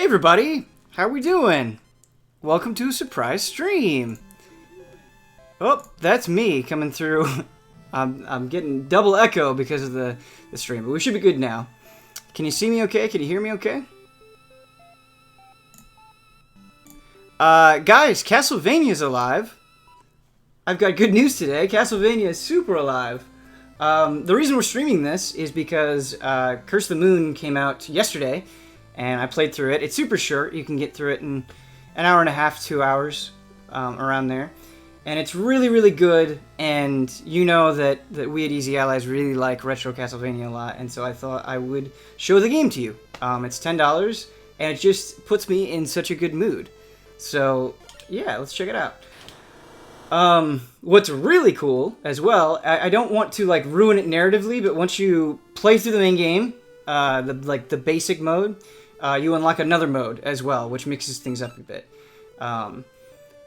everybody, how we doing? Welcome to a surprise stream. Oh, that's me coming through. I'm getting double echo because of the stream, but we should be good now. Can you see me okay? Can you hear me okay? Guys, Castlevania's alive. I've got good news today. Castlevania is super alive. The reason we're streaming this is because Curse the Moon came out yesterday, and I played through it. It's super short. You can get through it in an hour and a half, 2 hours, around there. And it's really, really good, and you know that we at Easy Allies really like retro Castlevania a lot, and so I thought I would show the game to you. It's $10, and it just puts me in such a good mood. So, yeah, let's check it out. What's really cool, as well, I don't want to, like, ruin it narratively, but once you play through the main game, the basic mode, you unlock another mode as well, which mixes things up a bit.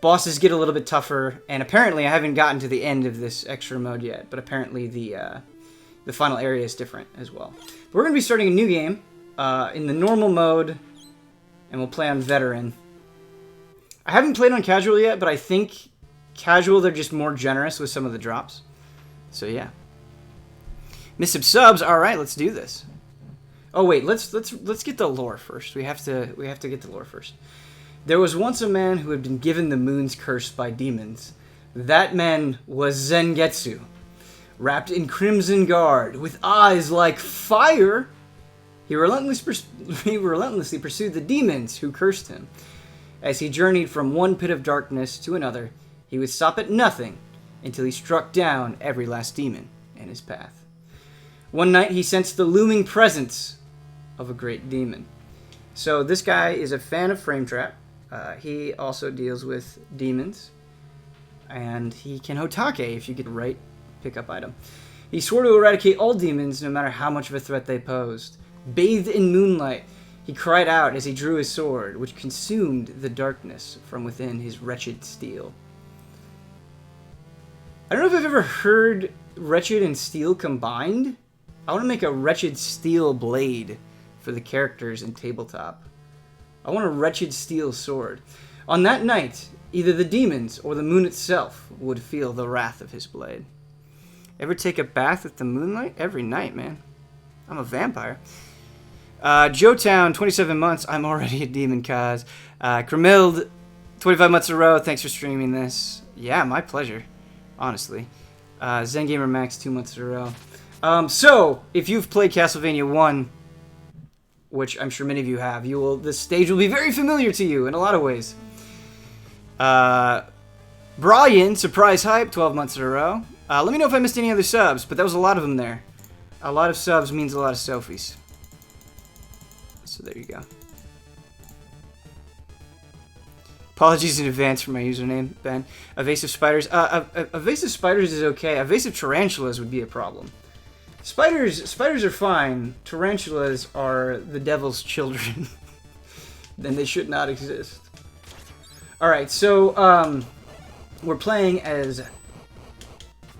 Bosses get a little bit tougher, and apparently I haven't gotten to the end of this extra mode yet, but apparently the final area is different as well. We're going to be starting a new game in the normal mode, and we'll play on Veteran. I haven't played on Casual yet, but I think Casual, they're just more generous with some of the drops. So yeah. Miss some subs. All right, let's do this. Oh wait, let's get the lore first. We have to get the lore first. There was once a man who had been given the moon's curse by demons. That man was Zangetsu. Wrapped in crimson guard, with eyes like fire, he relentlessly pursued the demons who cursed him. As he journeyed from one pit of darkness to another, he would stop at nothing until he struck down every last demon in his path. One night he sensed the looming presence of a great demon. So this guy is a fan of Frame Trap. He also deals with demons, and he can Hotake if you get the right pickup item. He swore to eradicate all demons, no matter how much of a threat they posed. Bathed in moonlight, he cried out as he drew his sword, which consumed the darkness from within his wretched steel. I don't know if I've ever heard wretched and steel combined. I want to make a wretched steel blade for the characters in tabletop. I want a wretched steel sword. On that night, either the demons or the moon itself would feel the wrath of his blade. Ever take a bath with the moonlight? Every night, man. I'm a vampire. Joetown, 27 months. I'm already a demon, cause. Cremild, 25 months in a row. Thanks for streaming this. Yeah, my pleasure. Honestly. Zen Gamer Max, 2 months in a row. So, if you've played Castlevania 1, which I'm sure many of you have, this stage will be very familiar to you in a lot of ways. Brian, surprise hype, 12 months in a row. Let me know if I missed any other subs, but that was a lot of them there. A lot of subs means a lot of Sophies. So there you go. Apologies in advance for my username, Ben. Evasive spiders. Evasive spiders is okay. Evasive tarantulas would be a problem. Spiders are fine. Tarantulas are the devil's children. Then they should not exist. Alright, so we're playing as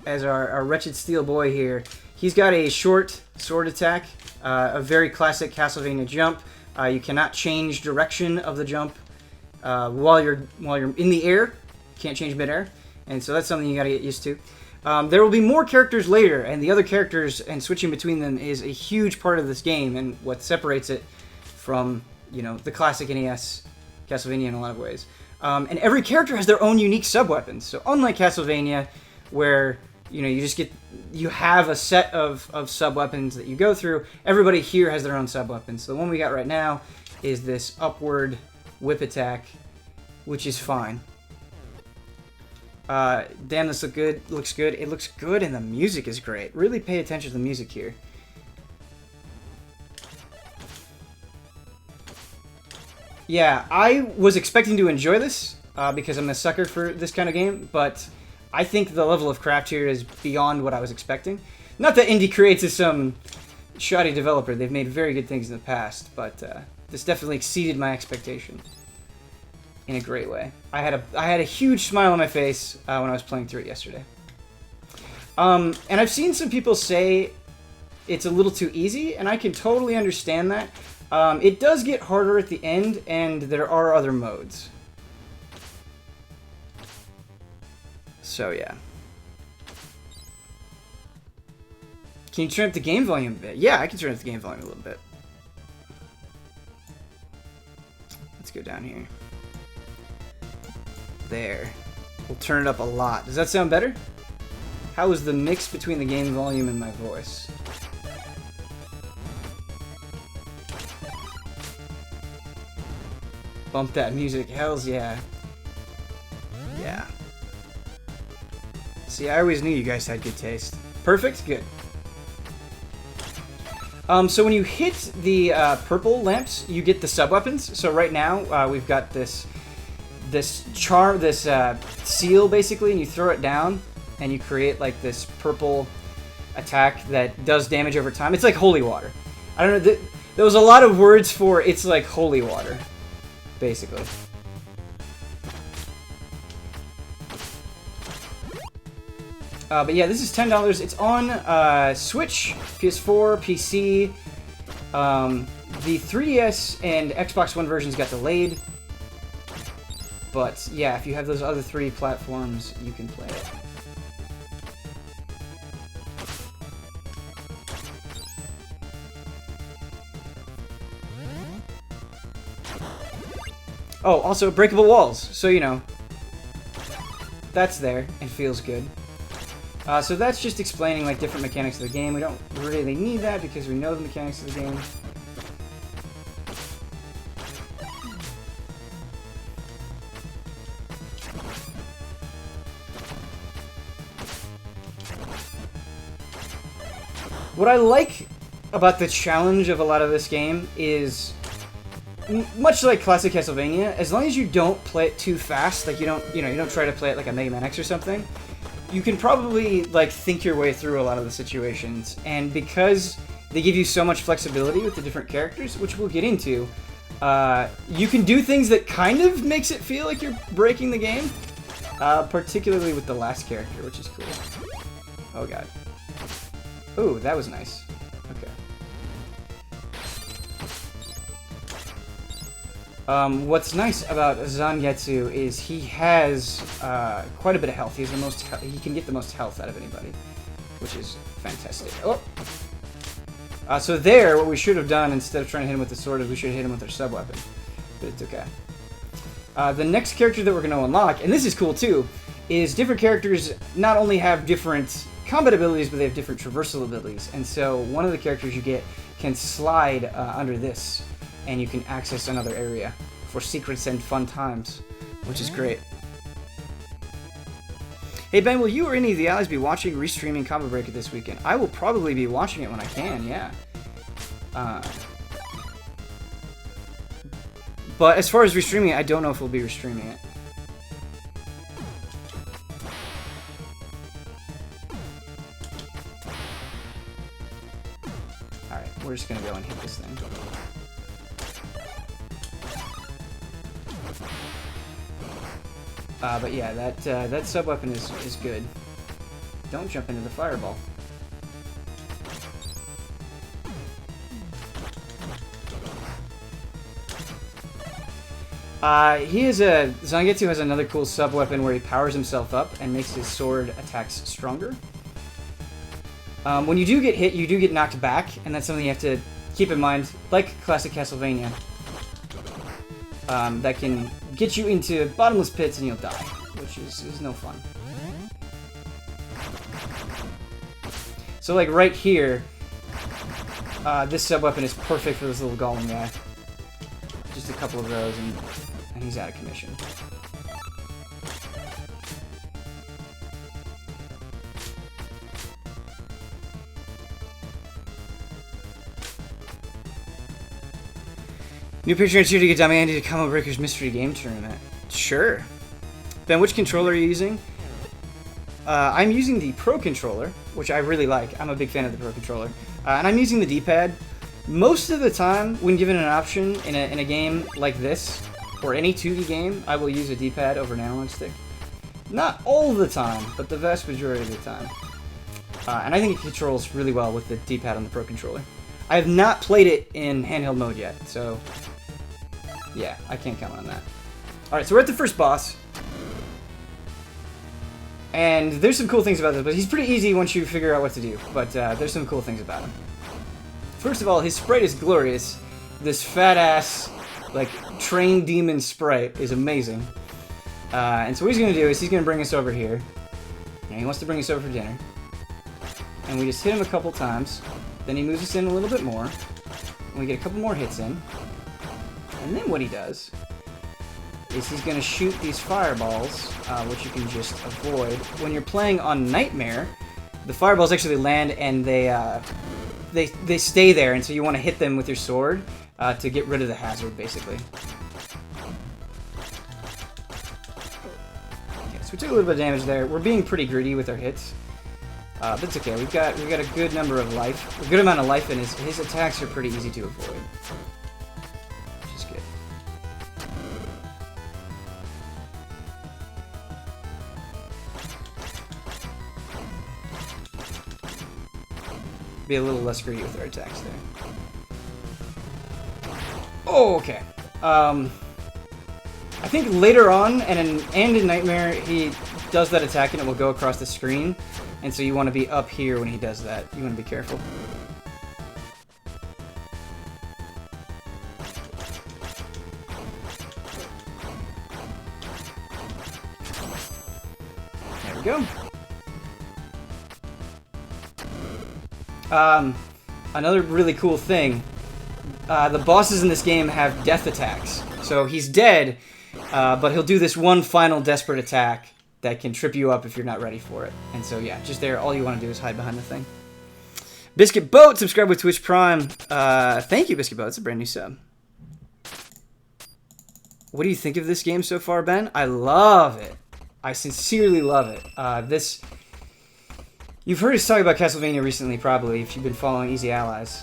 our wretched steel boy here. He's got a short sword attack, a very classic Castlevania jump. You cannot change direction of the jump while you're in the air. You can't change midair, and so that's something you got to get used to. There will be more characters later, and the other characters and switching between them is a huge part of this game, and what separates it from, the classic NES Castlevania in a lot of ways. And every character has their own unique sub-weapons. So unlike Castlevania, where you have a set of sub-weapons that you go through, everybody here has their own sub-weapons. So the one we got right now is this upward whip attack, which is fine. Damn, this looks good. It looks good, and the music is great. Really pay attention to the music here. Yeah, I was expecting to enjoy this, because I'm a sucker for this kind of game, but I think the level of craft here is beyond what I was expecting. Not that Inti Creates is some shoddy developer. They've made very good things in the past, but this definitely exceeded my expectations in a great way. I had a huge smile on my face when I was playing through it yesterday. And I've seen some people say it's a little too easy, and I can totally understand that. It does get harder at the end, and there are other modes. So, yeah. Can you turn up the game volume a bit? Yeah, I can turn up the game volume a little bit. Let's go down here. There. We'll turn it up a lot. Does that sound better? How is the mix between the game volume and my voice? Bump that music. Hells yeah. Yeah. See, I always knew you guys had good taste. Perfect? Good. So when you hit the purple lamps, you get the sub-weapons. So right now, we've got this seal, basically, and you throw it down, and you create, like, this purple attack that does damage over time. It's like holy water. I don't know, there was a lot of words for it's like holy water, basically. But yeah, this is $10. It's on Switch, PS4, PC. The 3DS and Xbox One versions got delayed. But yeah, if you have those other 3 platforms, you can play it. Oh, also breakable walls. So, you know, that's there and feels good. So that's just explaining, like, different mechanics of the game. We don't really need that because we know the mechanics of the game. What I like about the challenge of a lot of this game is, much like classic Castlevania, as long as you don't play it too fast, like you don't try to play it like a Mega Man X or something, you can probably, like, think your way through a lot of the situations. And because they give you so much flexibility with the different characters, which we'll get into, you can do things that kind of makes it feel like you're breaking the game, particularly with the last character, which is cool. Oh god. Ooh, that was nice. Okay. What's nice about Zangetsu is he has quite a bit of health. He has the most. He can get the most health out of anybody, which is fantastic. Oh. So there, what we should have done instead of trying to hit him with the sword is we should have hit him with our sub weapon, but it's okay. The next character that we're going to unlock, and this is cool too, is different characters not only have different combat abilities, but they have different traversal abilities. And so one of the characters you get can slide under this, and you can access another area for secrets and fun times, which is great. Hey Ben, will you or any of the allies be watching restreaming Combo Breaker this weekend? I will probably be watching it when I can, yeah. But as far as restreaming it, I don't know if we'll be restreaming it. Alright, we're just gonna go and hit this thing. But yeah, that sub-weapon is good. Don't jump into the fireball. Zangetsu has another cool sub-weapon where he powers himself up and makes his sword attacks stronger. When you do get hit, you do get knocked back, and that's something you have to keep in mind, like classic Castlevania. That can get you into bottomless pits and you'll die, which is no fun. So like right here, this sub-weapon is perfect for this little golem guy. Just a couple of those and he's out of commission. New picture here to get Dummy Andy to Combo Breaker's Mystery Game Tournament. Sure. Ben, which controller are you using? I'm using the Pro Controller, which I really like. I'm a big fan of the Pro Controller. And I'm using the D-pad. Most of the time, when given an option in a game like this, or any 2D game, I will use a D-pad over an analog stick. Not all the time, but the vast majority of the time. And I think it controls really well with the D-pad on the Pro Controller. I have not played it in handheld mode yet, so yeah, I can't comment on that. Alright, so we're at the first boss. And there's some cool things about this, but he's pretty easy once you figure out what to do. But there's some cool things about him. First of all, his sprite is glorious. This fat-ass, like, trained demon sprite is amazing. And so what he's going to do is he's going to bring us over here. And he wants to bring us over for dinner. And we just hit him a couple times. Then he moves us in a little bit more. And we get a couple more hits in. And then what he does is he's going to shoot these fireballs, which you can just avoid. When you're playing on Nightmare, the fireballs actually land and they stay there, and so you want to hit them with your sword to get rid of the hazard, basically. Okay, so we took a little bit of damage there. We're being pretty greedy with our hits, but it's okay. We've got a good number of life, a good amount of life, and his attacks are pretty easy to avoid. Be a little less greedy with our attacks there. Oh, okay. I think later on, and in Nightmare, he does that attack and it will go across the screen. And so you want to be up here when he does that. You want to be careful. There we go. Another really cool thing, the bosses in this game have death attacks. So he's dead, but he'll do this one final desperate attack that can trip you up if you're not ready for it. And so yeah, just there, all you want to do is hide behind the thing. Biscuit Boat, subscribe with Twitch Prime. Thank you, Biscuit Boat, it's a brand new sub. What do you think of this game so far, Ben? I love it. I sincerely love it. You've heard us talk about Castlevania recently, probably, if you've been following Easy Allies.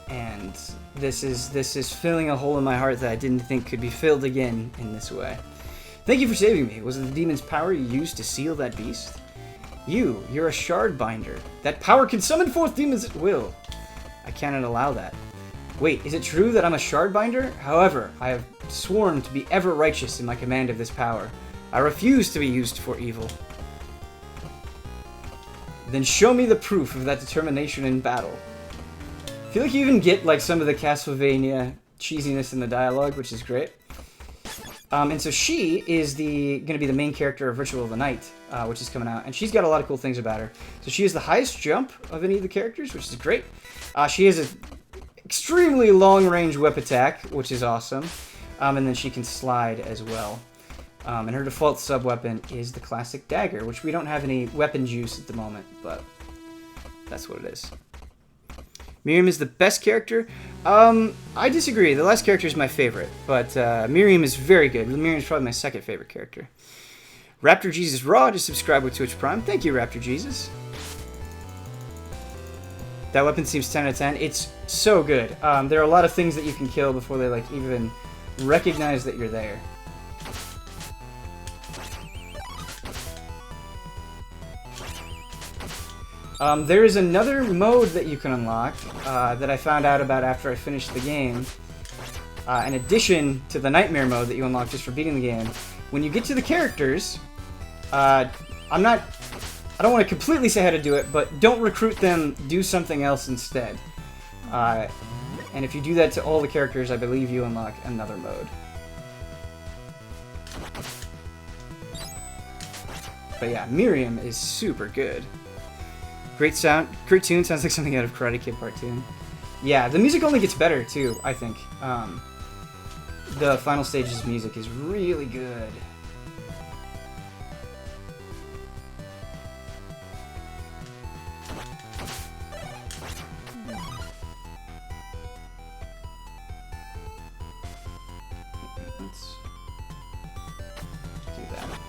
And this is filling a hole in my heart that I didn't think could be filled again in this way. Thank you for saving me. Was it the demon's power you used to seal that beast? You're a shard binder. That power can summon forth demons at will. I cannot allow that. Wait, is it true that I'm a shard binder? However, I have sworn to be ever righteous in my command of this power. I refuse to be used for evil. Then show me the proof of that determination in battle. I feel like you even get like some of the Castlevania cheesiness in the dialogue, which is great. And so she is going to be the main character of Ritual of the Night, which is coming out, and she's got a lot of cool things about her. So she has the highest jump of any of the characters, which is great. She has an extremely long-range whip attack, which is awesome, and then she can slide as well. And her default sub-weapon is the classic dagger, which we don't have any weapon juice at the moment, but that's what it is. Miriam is the best character. I disagree. The last character is my favorite, but Miriam is very good. Miriam is probably my second favorite character. Raptor Jesus Raw just subscribed with Twitch Prime. Thank you, Raptor Jesus. That weapon seems 10 out of 10. It's so good. There are a lot of things that you can kill before they like even recognize that you're there. There is another mode that you can unlock that I found out about after I finished the game. In addition to the Nightmare mode that you unlock just for beating the game. When you get to the characters, I don't want to completely say how to do it, but don't recruit them, do something else instead. And if you do that to all the characters, I believe you unlock another mode. But yeah, Miriam is super good. Great tune, sounds like something out of Karate Kid Part 2. Yeah, the music only gets better too, I think. The final stage's music is really good. Let's do that.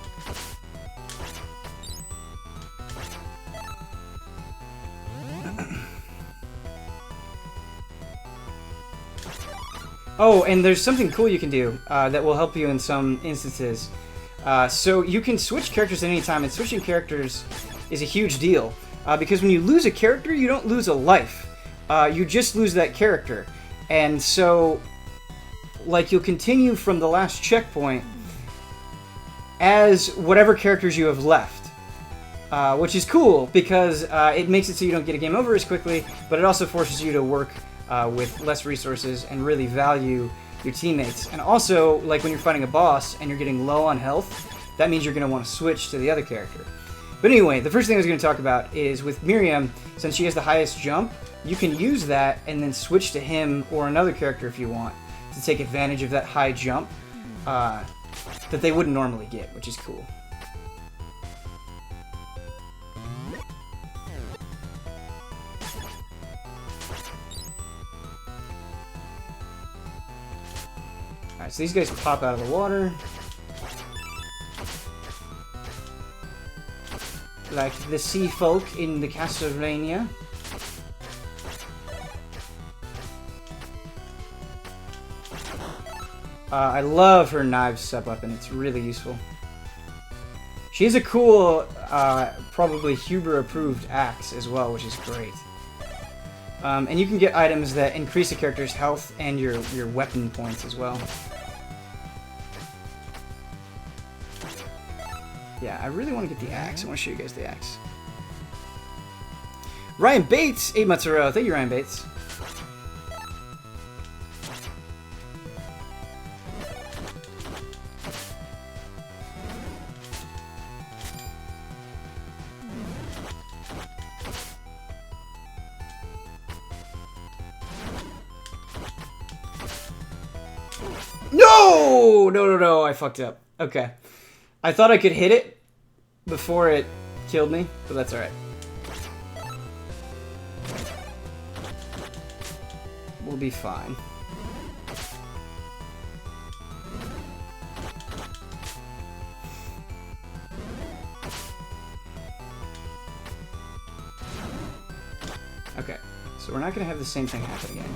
Oh, and there's something cool you can do that will help you in some instances. So you can switch characters at any time, and switching characters is a huge deal. because when you lose a character, you don't lose a life. You just lose that character. And so, like, you'll continue from the last checkpoint as whatever characters you have left. Which is cool, because it makes it so you don't get a game over as quickly, but it also forces you to work with less resources and really value your teammates. And also, like when you're fighting a boss and you're getting low on health, that means you're going to want to switch to the other character. But anyway, the first thing I was going to talk about is with Miriam, since she has the highest jump, you can use that and then switch to him or another character if you want to take advantage of that high jump that they wouldn't normally get, which is cool. Alright, so these guys pop out of the water. Like the sea folk in the Castlevania. I love her knives sub-weapon, it's really useful. She has a cool, probably Huber-approved axe as well, which is great. And you can get items that increase the character's health and your weapon points as well. Yeah, I really want to get the axe. I want to show you guys the axe. Ryan Bates, 8 months in a row. Thank you, Ryan Bates. No! No, I fucked up. Okay. I thought I could hit it before it killed me, but that's alright. We'll be fine. Okay, so we're not gonna have the same thing happen again.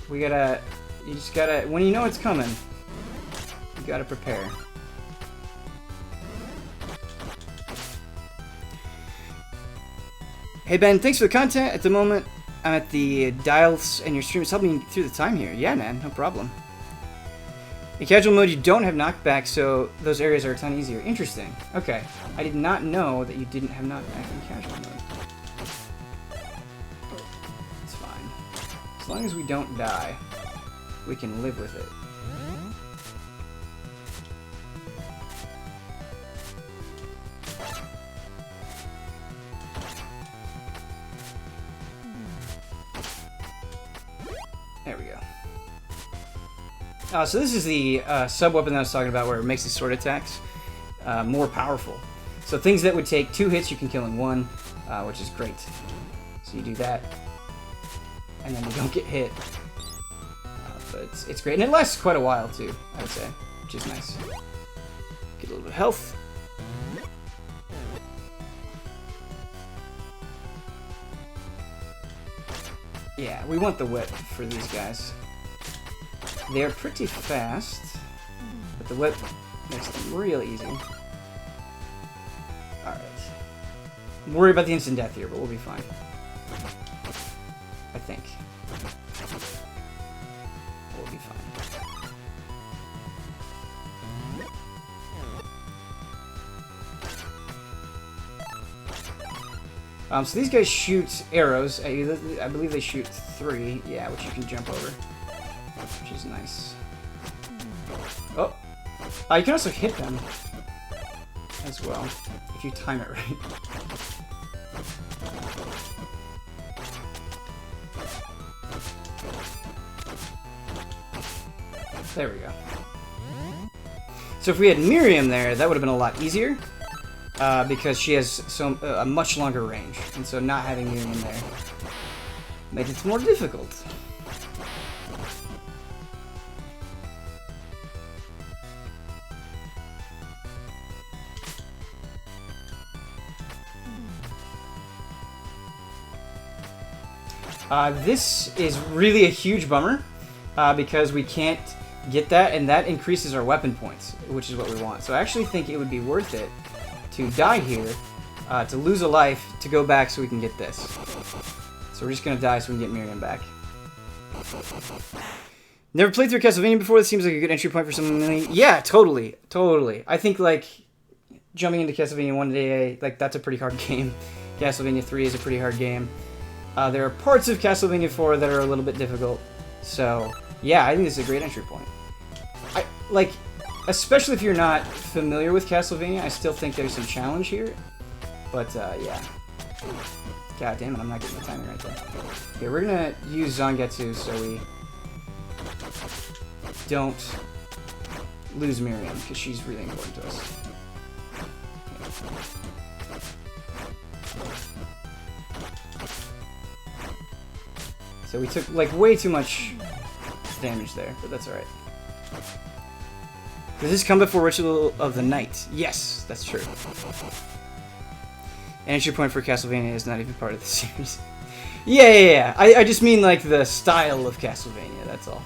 We gotta... You just gotta... When you know it's coming, you gotta prepare. Hey Ben, thanks for the content. At the moment, I'm at the dials and your stream is helping me through the time here. Yeah, man, no problem. In casual mode, you don't have knockback, so those areas are a ton easier. Interesting. Okay. I did not know that you didn't have knockback in casual mode. It's fine. As long as we don't die, we can live with it. There we go. So this is the sub-weapon that I was talking about where it makes these sword attacks more powerful. So things that would take 2 hits you can kill in 1, which is great. So you do that, and then you don't get hit. But it's great, and it lasts quite a while too, I would say, which is nice. Get a little bit of health. Yeah, we want the whip for these guys. They're pretty fast, but the whip makes them real easy. Alright. I'm worried about the instant death here, but we'll be fine. I think. We'll be fine. So these guys shoot arrows. I believe they shoot 3, yeah, which you can jump over, which is nice. Oh, you can also hit them as well if you time it right. There we go. So if we had Miriam there, that would have been a lot easier. Because she has a much longer range, and so not having Miriam there makes it more difficult. This is really a huge bummer, because we can't get that, and that increases our weapon points, which is what we want. So I actually think it would be worth it to die here, to lose a life to go back so we can get this. So we're just gonna die so we can get Miriam back. Never played through Castlevania before. This seems like a good entry point for someone new. Yeah, totally. I think like jumping into Castlevania 1 day, like that's a pretty hard game. Castlevania 3 is a pretty hard game. There are parts of Castlevania 4 that are a little bit difficult. So yeah, I think this is a great entry point. Especially if you're not familiar with Castlevania, I still think there's some challenge here. But yeah. God damn it, I'm not getting the timing right there. Okay, we're gonna use Zangetsu so we don't lose Miriam, because she's really important to us. So we took, like, way too much damage there, but that's alright. Does this come before Ritual of the Night? Yes, that's true. And entry point for Castlevania is not even part of the series. Yeah. I just mean, like, the style of Castlevania, that's all.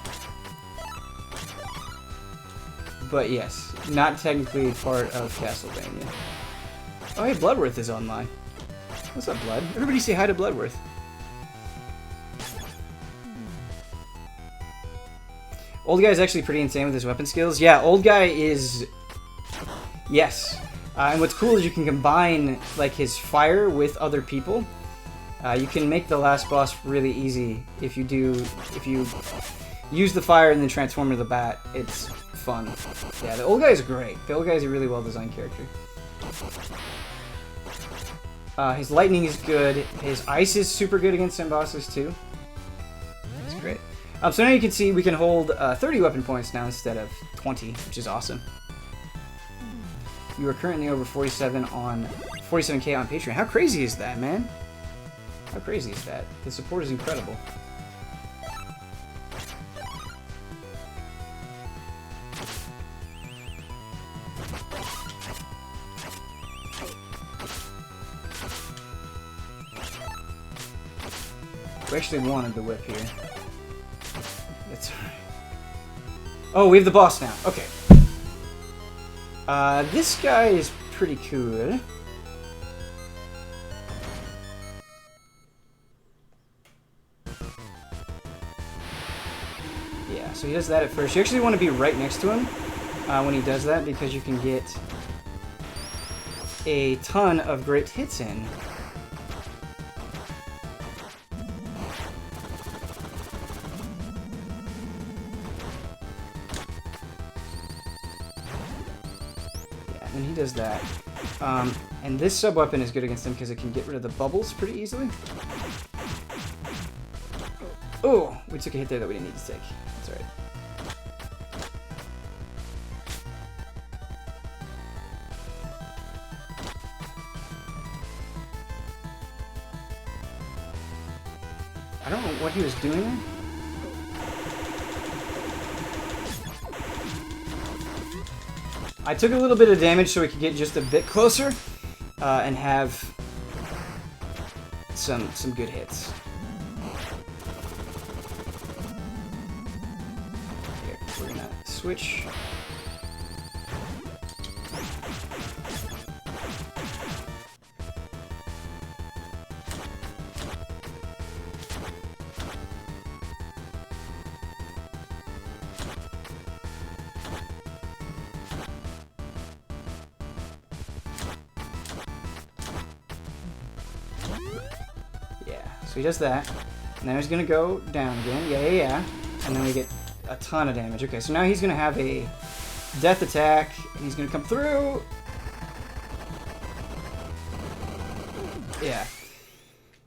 But yes, not technically part of Castlevania. Oh, hey, Bloodworth is online. What's up, Blood? Everybody say hi to Bloodworth. Old Guy is actually pretty insane with his weapon skills. Yeah, Old Guy is... Yes. And what's cool is you can combine, like, his fire with other people. You can make the last boss really easy if you use the fire and then transform into the bat. It's fun. Yeah, the Old Guy is great. The Old Guy is a really well-designed character. His lightning is good. His ice is super good against some bosses, too. That's great. So now you can see we can hold 30 weapon points now instead of 20, which is awesome. You are currently over 47k on Patreon. How crazy is that, man? How crazy is that? The support is incredible. We actually wanted the whip here. That's alright. Oh, we have the boss now. Okay. This guy is pretty cool. Yeah, so he does that at first. You actually want to be right next to him when he does that because you can get a ton of great hits in. And he does that. And this sub-weapon is good against him because it can get rid of the bubbles pretty easily. Oh, we took a hit there that we didn't need to take. That's alright. I don't know what he was doing there. I took a little bit of damage so we could get just a bit closer and have some good hits. Here, we're gonna switch. So he does that. Now he's gonna go down again. Yeah. And then we get a ton of damage. Okay, so now he's gonna have a death attack. And he's gonna come through. Yeah.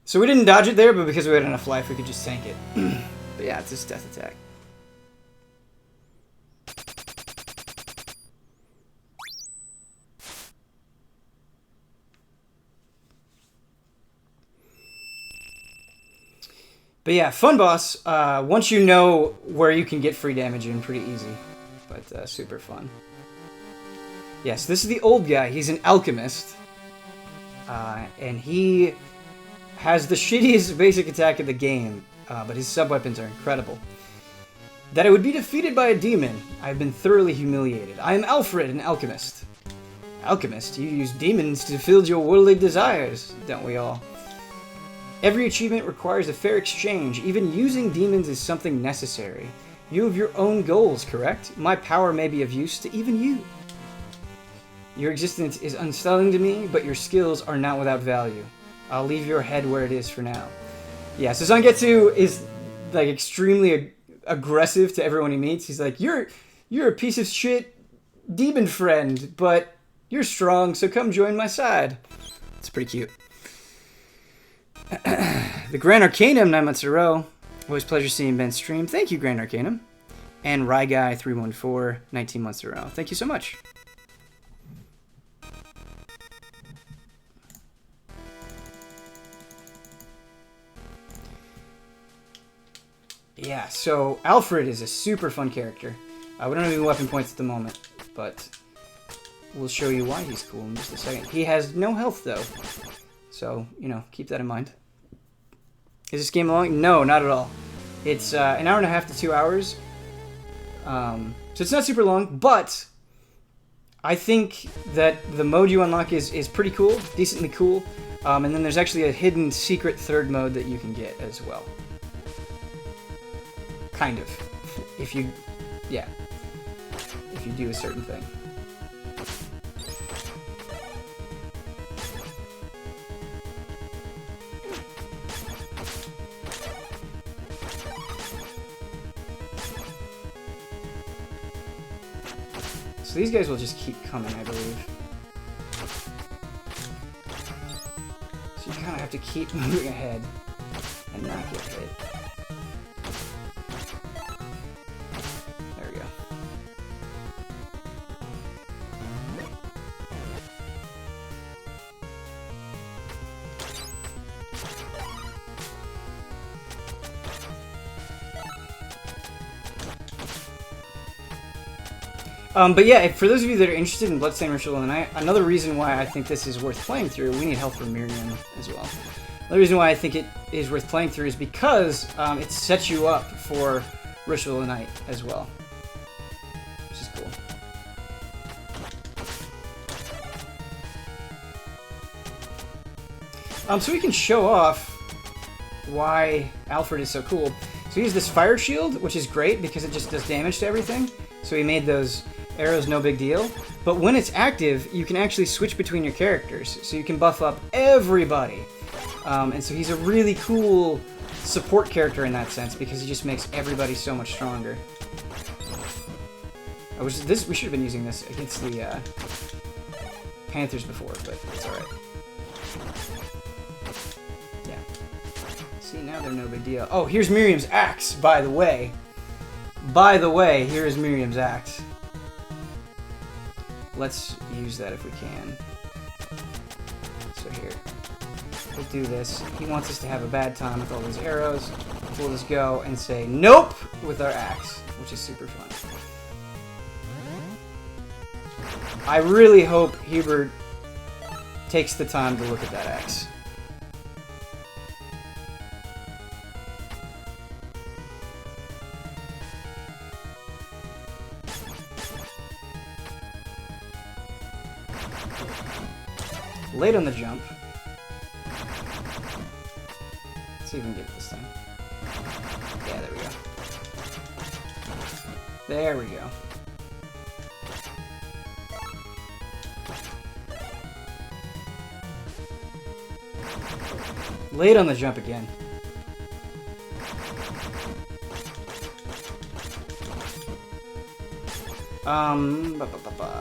So we didn't dodge it there, but because we had enough life, we could just tank it. But yeah, it's his death attack. But yeah, fun boss. Once you know where you can get free damage in, pretty easy. But super fun. Yes, this is the Old Guy. He's an alchemist. And he has the shittiest basic attack of the game. But his sub-weapons are incredible. That it would be defeated by a demon. I've been thoroughly humiliated. I am Alfred, an alchemist. Alchemist, you use demons to fill your worldly desires, don't we all? Every achievement requires a fair exchange. Even using demons is something necessary. You have your own goals, correct? My power may be of use to even you. Your existence is unsettling to me, but your skills are not without value. I'll leave your head where it is for now. Yeah, so Zangetsu is like extremely aggressive to everyone he meets. He's like, you're a piece of shit demon friend, but you're strong, so come join my side. It's pretty cute. The Grand Arcanum, 9 months in a row. Always a pleasure seeing Ben stream. Thank you, Grand Arcanum. And Ryguy314, 19 months in a row. Thank you so much. Yeah, so Alfred is a super fun character. We don't have any weapon points at the moment, but we'll show you why he's cool in just a second. He has no health, though. So, you know, keep that in mind. Is this game long? No, not at all. It's an hour and a half to 2 hours. So it's not super long, but I think that the mode you unlock is pretty cool, decently cool. And then there's actually a hidden secret third mode that you can get as well. Kind of. If you do a certain thing. So these guys will just keep coming, I believe. So you kind of have to keep moving ahead and not get hit. There we go. But yeah, for those of you that are interested in Bloodstained Ritual of the Night, another reason why I think this is worth playing through, we need help from Miriam as well. Another reason why I think it is worth playing through is because it sets you up for Ritual of the Night as well, which is cool. So we can show off why Alfred is so cool. So he has this fire shield, which is great because it just does damage to everything. So he made those arrows no big deal. But when it's active, you can actually switch between your characters. So you can buff up everybody. And so he's a really cool support character in that sense because he just makes everybody so much stronger. We should have been using this against the Panthers before, but it's alright. Yeah. See, now they're no big deal. Oh, here's Miriam's axe, by the way. By the way, here is Miriam's axe. Let's use that if we can. So here, we'll do this. He wants us to have a bad time with all those arrows. We'll just go and say nope with our axe, which is super fun. I really hope Hubert takes the time to look at that axe. Late on the jump. Let's see if we can get it this time. Yeah, there we go. There we go. Late on the jump again.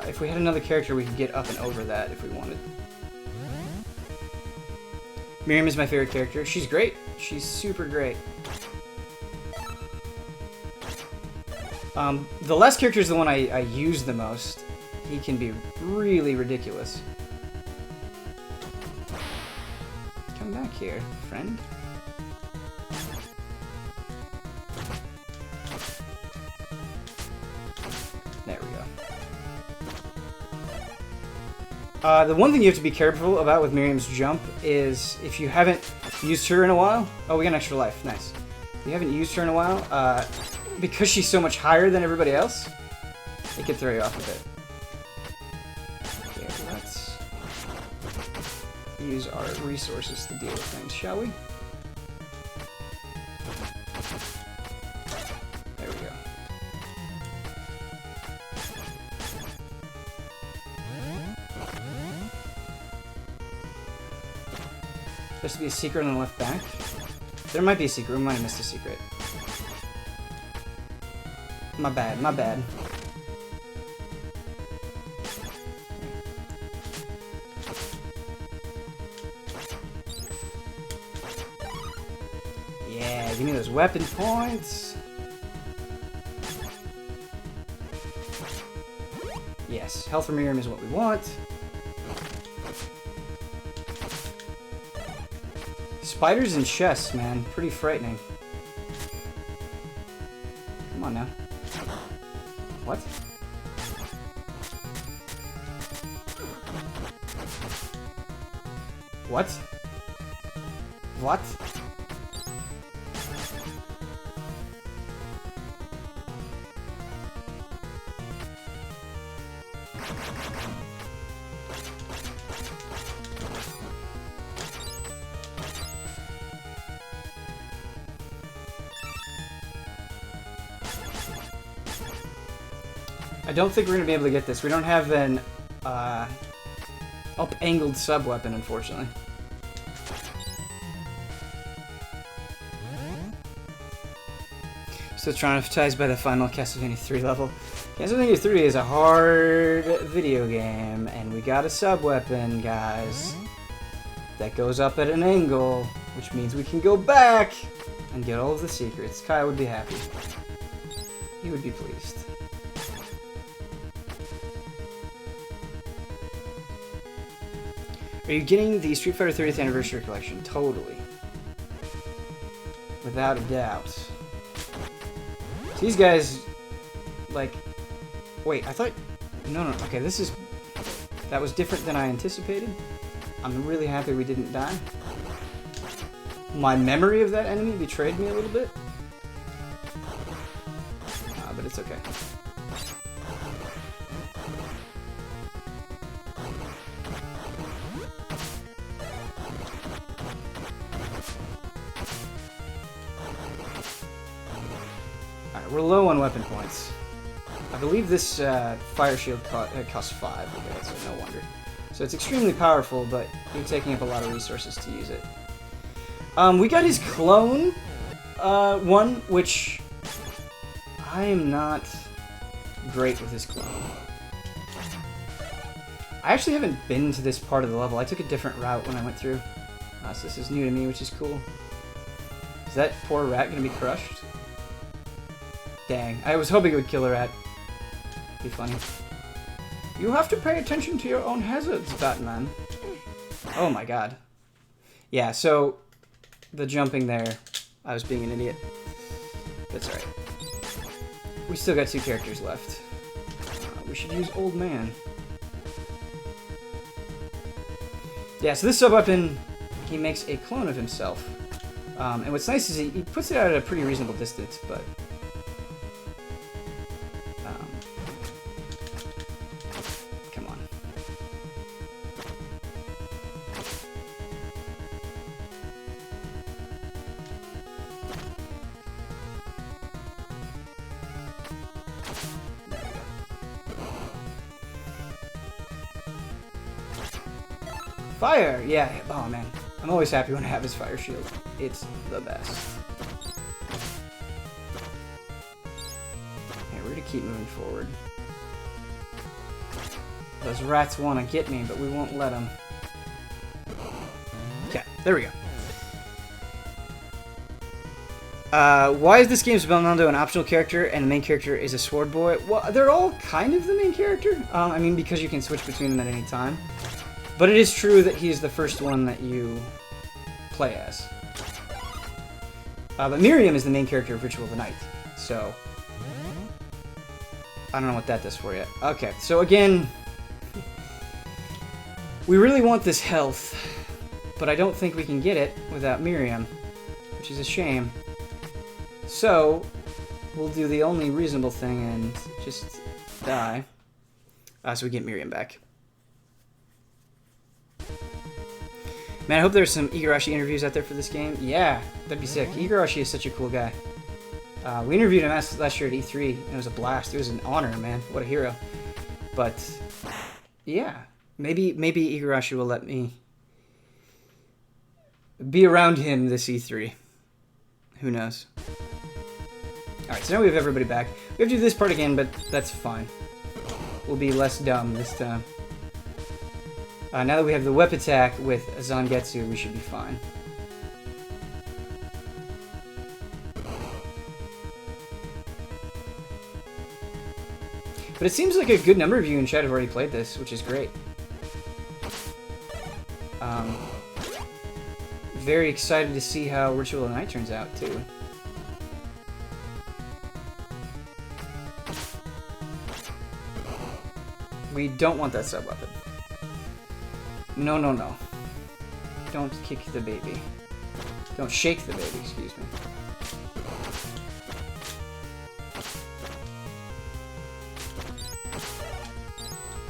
If we had another character, we could get up and over that if we wanted. Miriam is my favorite character. She's great. She's super great. The last character is the one I use the most. He can be really ridiculous. Come back here, friend. There we go. The one thing you have to be careful about with Miriam's jump is if you haven't used her in a while... Oh, we got an extra life. Nice. If you haven't used her in a while, because she's so much higher than everybody else, it can throw you off a bit. Okay, use our resources to deal with things, shall we? There we go. There's to be a secret on the left back. There might be a secret. We might have missed a secret. My bad, my bad. Yeah, give me those weapon points. Yes, health from Miriam is what we want. Spiders and chests, man. Pretty frightening. Come on now. What? What? What? I don't think we're going to be able to get this. We don't have an up-angled sub-weapon, unfortunately. Still traumatized by the final Castlevania 3 level. Castlevania 3 is a hard video game, and we got a sub-weapon, guys, that goes up at an angle, which means we can go back and get all of the secrets. Kai would be happy. He would be pleased. Are you getting the Street Fighter 30th Anniversary Collection? Totally. Without a doubt. These guys, like... Wait, I thought... No, okay, this is... That was different than I anticipated. I'm really happy we didn't die. My memory of that enemy betrayed me a little bit. But it's okay. We're low on weapon points. I believe this fire shield costs 5. Okay, so no wonder. So it's extremely powerful, but you're taking up a lot of resources to use it. We got his clone one, which I am not great with his clone. I actually haven't been to this part of the level. I took a different route when I went through. So this is new to me, which is cool. Is that poor rat going to be crushed? Dang, I was hoping it would kill a rat. Be funny. You have to pay attention to your own hazards, Batman. Oh my god. Yeah, so the jumping there, I was being an idiot. That's alright. We still got 2 characters left. We should use Old Man. Yeah, so this sub-weapon, he makes a clone of himself. And what's nice is he puts it out at a pretty reasonable distance, but... come on. Fire! Yeah, oh man. I'm always happy when I have his fire shield. It's the best. Okay, we're gonna keep moving forward. Those rats want to get me, but we won't let them. Okay, there we go. Why is this game's Belmondo an optional character and the main character is a sword boy? Well, they're all kind of the main character. I mean, because you can switch between them at any time. But it is true that he is the first one that you play as. But Miriam is the main character of Ritual of the Night. So, I don't know what that does for you. Okay, so again, we really want this health, but I don't think we can get it without Miriam, which is a shame. So, we'll do the only reasonable thing and just die. So we get Miriam back. Man, I hope there's some Igarashi interviews out there for this game. Yeah, that'd be sick. Igarashi is such a cool guy. We interviewed him last year at E3, and it was a blast. It was an honor, man. What a hero. But, yeah. Maybe Igarashi will let me be around him this E3. Who knows? Alright, so now we have everybody back. We have to do this part again, but that's fine. We'll be less dumb this time. Now that we have the whip attack with Zangetsu, we should be fine. But it seems like a good number of you in chat have already played this, which is great. Very excited to see how Ritual of the Night turns out, too. We don't want that sub-weapon. No, no, no. Don't kick the baby. Don't shake the baby, excuse me.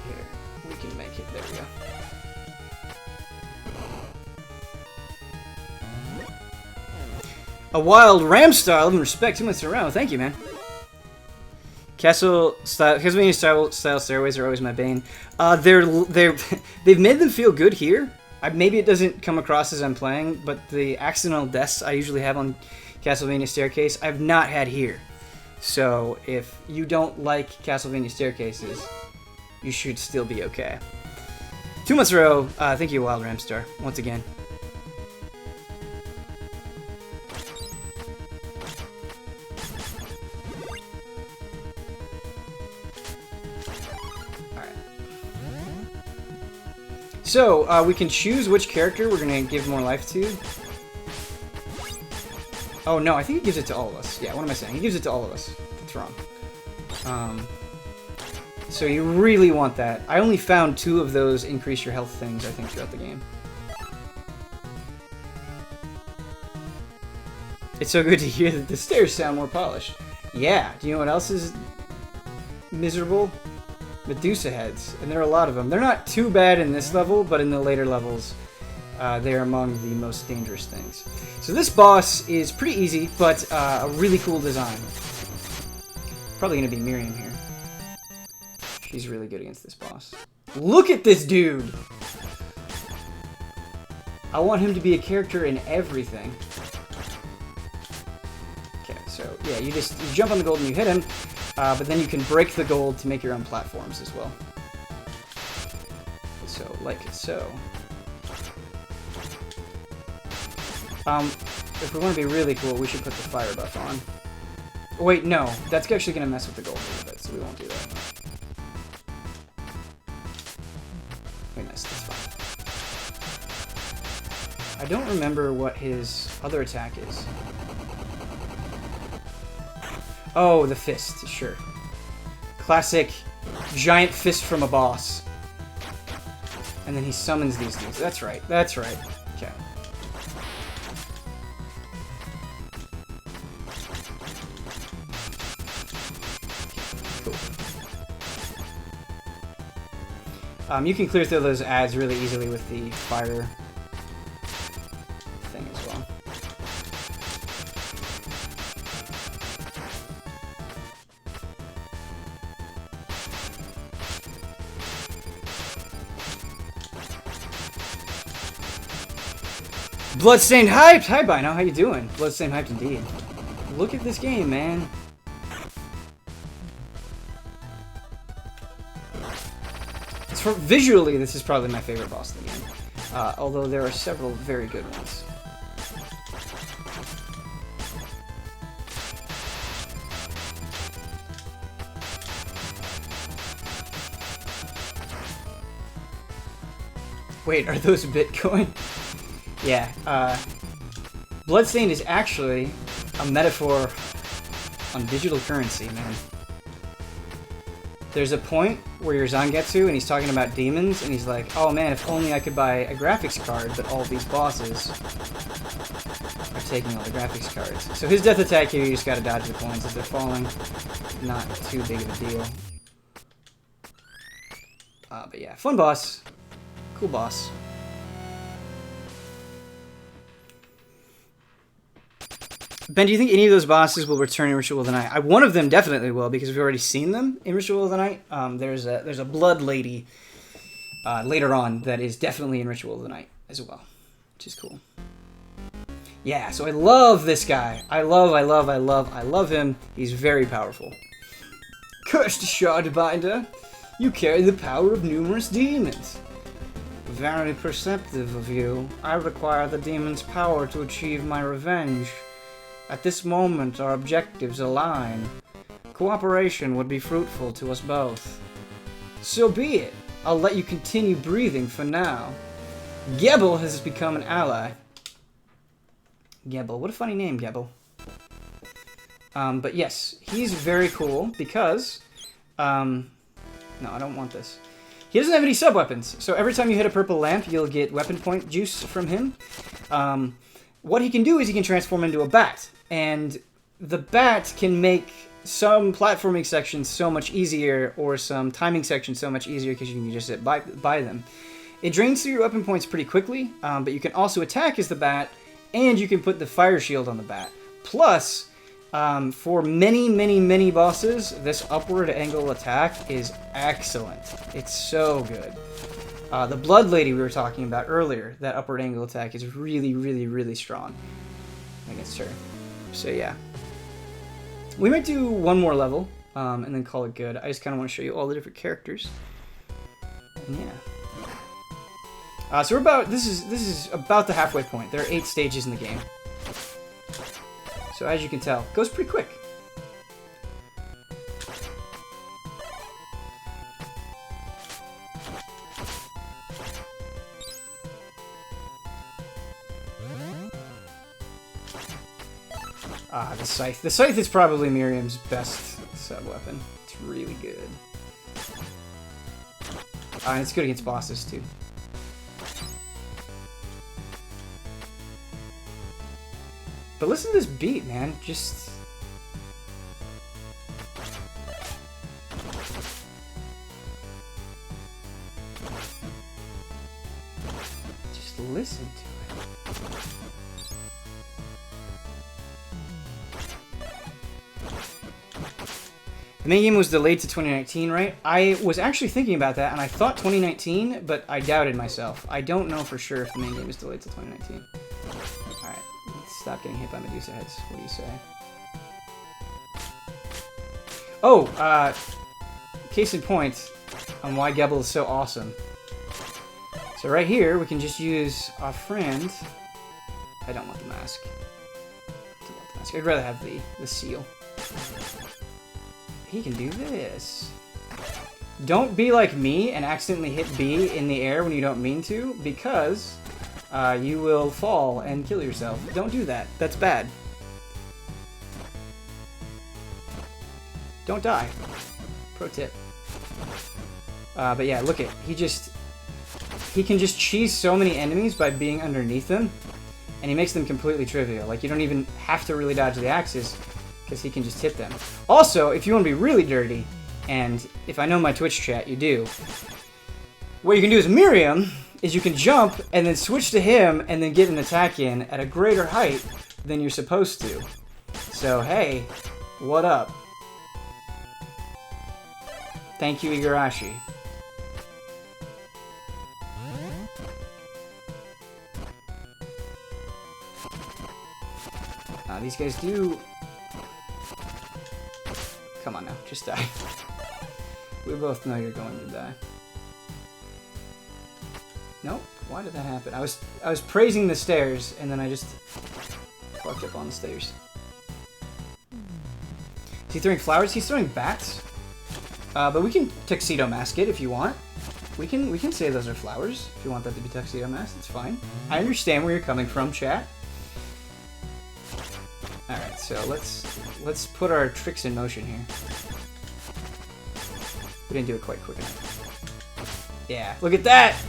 Here, we can make it. There we go. A wild ram style and respect 2 months in a row. Thank you, man. Castlevania style stairways are always my bane. They've made them feel good here. Maybe it doesn't come across as I'm playing, but the accidental deaths I usually have on Castlevania Staircase, I've not had here. So if you don't like Castlevania Staircases, you should still be okay. 2 months in a row. Thank you, Wild Ramstar, once again. So, we can choose which character we're going to give more life to. Oh, no, I think he gives it to all of us. Yeah, what am I saying? He gives it to all of us. That's wrong. So you really want that. I only found 2 of those increase your health things, I think, throughout the game. It's so good to hear that the stairs sound more polished. Yeah, do you know what else is miserable? Medusa Heads, and there are a lot of them. They're not too bad in this level, but in the later levels, they're among the most dangerous things. So this boss is pretty easy, but a really cool design. Probably going to be Miriam here. She's really good against this boss. Look at this dude! I want him to be a character in everything. Okay, so yeah, you jump on the gold and you hit him. But then you can break the gold to make your own platforms as well. So, like so. If we want to be really cool, we should put the fire buff on. Oh, wait, no. That's actually going to mess with the gold a little bit, so we won't do that. Wait, nice. That's fine. I don't remember what his other attack is. Oh, the fist, sure. Classic giant fist from a boss. And then he summons these dudes. That's right, that's right. Okay. Cool. You can clear through those ads really easily with the fire thing as well. Bloodstained hyped! Hi, Bino. How you doing? Bloodstained hyped indeed. Look at this game, man. Visually, this is probably my favorite boss in the game. Although there are several very good ones. Wait, are those Bitcoin? Yeah, Bloodstained is actually a metaphor on digital currency, man. There's a point where you're Zangetsu and he's talking about demons, and he's like, oh man, if only I could buy a graphics card, but all these bosses are taking all the graphics cards. So his death attack here, you just gotta dodge the coins as they're falling. Not too big of a deal. But yeah, fun boss. Cool boss. Ben, do you think any of those bosses will return in Ritual of the Night? One of them definitely will, because we've already seen them in Ritual of the Night. There's a blood lady later on that is definitely in Ritual of the Night as well, which is cool. Yeah, so I love this guy. I love him. He's very powerful. Cursed Shardbinder, you carry the power of numerous demons. Very perceptive of you. I require the demon's power to achieve my revenge. At this moment, our objectives align. Cooperation would be fruitful to us both. So be it. I'll let you continue breathing for now. Gebel has become an ally. Gebel. What a funny name, Gebel. But yes, he's very cool because... no, I don't want this. He doesn't have any sub-weapons, so every time you hit a purple lamp, you'll get weapon point juice from him. What he can do is he can transform into a bat, and the bat can make some platforming sections so much easier, or some timing sections so much easier, because you can just sit by them. It drains through your weapon points pretty quickly, but you can also attack as the bat, and you can put the fire shield on the bat. Plus, for many bosses, this upward angle attack is excellent. It's so good. The Blood Lady we were talking about earlier, that upward angle attack is really strong against her. So yeah. We might do one more level, and then call it good. I just kind of want to show you all the different characters. And yeah. So we're about, this is about the halfway point. There are 8 stages in the game. So as you can tell, it goes pretty quick. Ah, the Scythe. The Scythe is probably Miriam's best sub-weapon. It's really good. And it's good against bosses, too. But listen to this beat, man. Just listen to it. The main game was delayed to 2019, right? I was actually thinking about that, and I thought 2019, but I doubted myself. I don't know for sure if the main game is delayed to 2019. Alright, let's stop getting hit by Medusa Heads. What do you say? Oh, case in point on why Gebel is so awesome. So right here, we can just use our friend. I don't want the mask. I'd rather have the seal. He can do this. Don't be like me and accidentally hit B in the air when you don't mean to, because you will fall and kill yourself. Don't do that. That's bad. Don't die. Pro tip. But yeah, look at he can just cheese so many enemies by being underneath them, and he makes them completely trivial. Like, you don't even have to really dodge the axes, because he can just hit them. Also, if you want to be really dirty, and if I know my Twitch chat, you do, what you can do as Miriam is you can jump and then switch to him and then get an attack in at a greater height than you're supposed to. So, hey, what up? Thank you, Igarashi. These guys do... Come on now, just die. We both know you're going to die. Nope, why did that happen? I was praising the stairs, and then I just fucked up on the stairs. Is he throwing flowers? He's throwing bats. But we can tuxedo mask it if you want. We can say those are flowers if you want that to be tuxedo masked. It's fine. I understand where you're coming from, chat. All right, so let's put our tricks in motion here. We didn't do it quite quick enough. Yeah, look at that!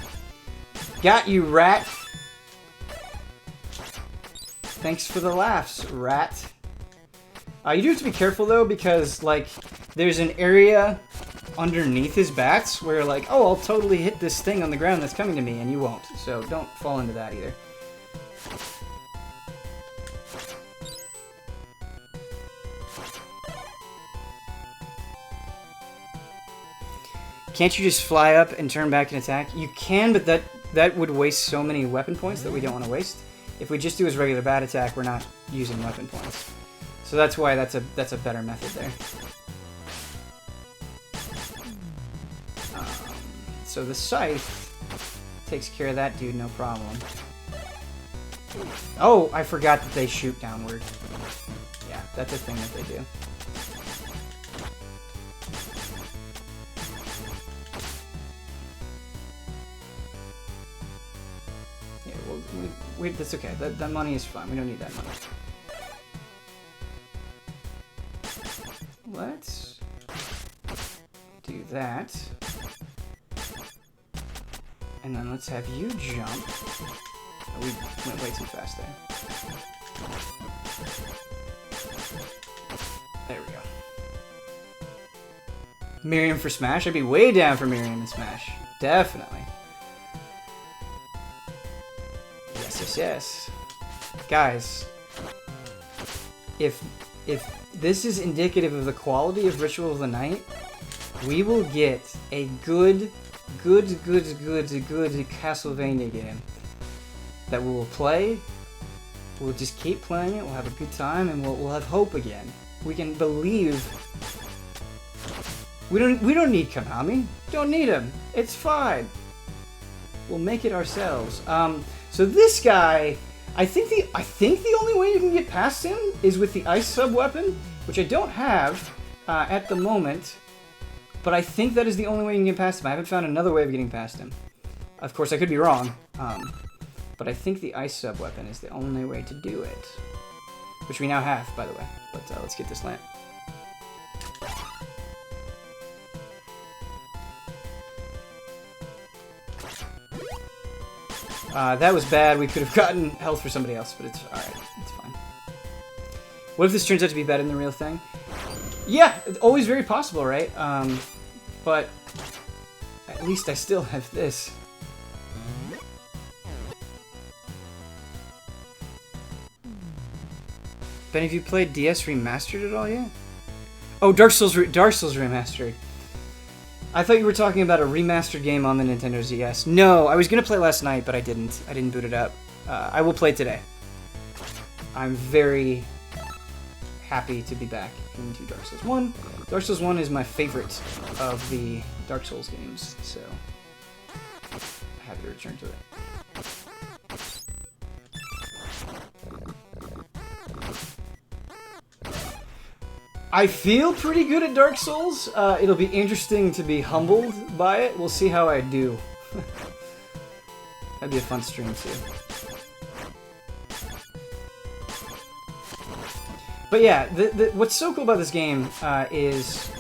Got you, rat! Thanks for the laughs, rat. You do have to be careful, though, because, like, there's an area underneath his bats where, like, oh, I'll totally hit this thing on the ground that's coming to me, and you won't. So don't fall into that either. Can't you just fly up and turn back and attack? You can, but that would waste so many weapon points that we don't want to waste. If we just do his regular bat attack, we're not using weapon points. So that's why that's a better method there. So the scythe takes care of that dude, no problem. Oh, I forgot that they shoot downward. Yeah, that's a thing that they do. Yeah, well, that's okay. That money is fine. We don't need that money. Let's do that. And then let's have you jump. Oh, we went way too fast there. There we go. Miriam for Smash? I'd be way down for Miriam in Smash. Definitely. Yes, yes, yes. Guys, if this is indicative of the quality of Ritual of the Night, we will get a good Castlevania game that we will play. We'll just keep playing it. We'll have a good time, and we'll have hope again. We can believe. We don't need Konami. Don't need him. It's fine. We'll make it ourselves. So this guy, I think the only way you can get past him is with the ice sub weapon, which I don't have at the moment. But I think that is the only way you can get past him. I haven't found another way of getting past him. Of course, I could be wrong. But I think the ice sub weapon is the only way to do it. Which we now have, by the way. But let's get this lamp. That was bad. We could have gotten health for somebody else, but it's alright. It's fine. What if this turns out to be better than the real thing? Yeah, it's always very possible, right? But at least I still have this. Ben, have you played DS Remastered at all yet? Oh, Dark Souls Remastered. I thought you were talking about a remastered game on the Nintendo DS. No, I was gonna play last night, but I didn't. I didn't boot it up. I will play today. I'm very happy to be back into Dark Souls 1. Dark Souls 1 is my favorite of the Dark Souls games, so I have to return to it. I feel pretty good at Dark Souls. It'll be interesting to be humbled by it. We'll see how I do. That'd be a fun stream too. But yeah, what's so cool about this game is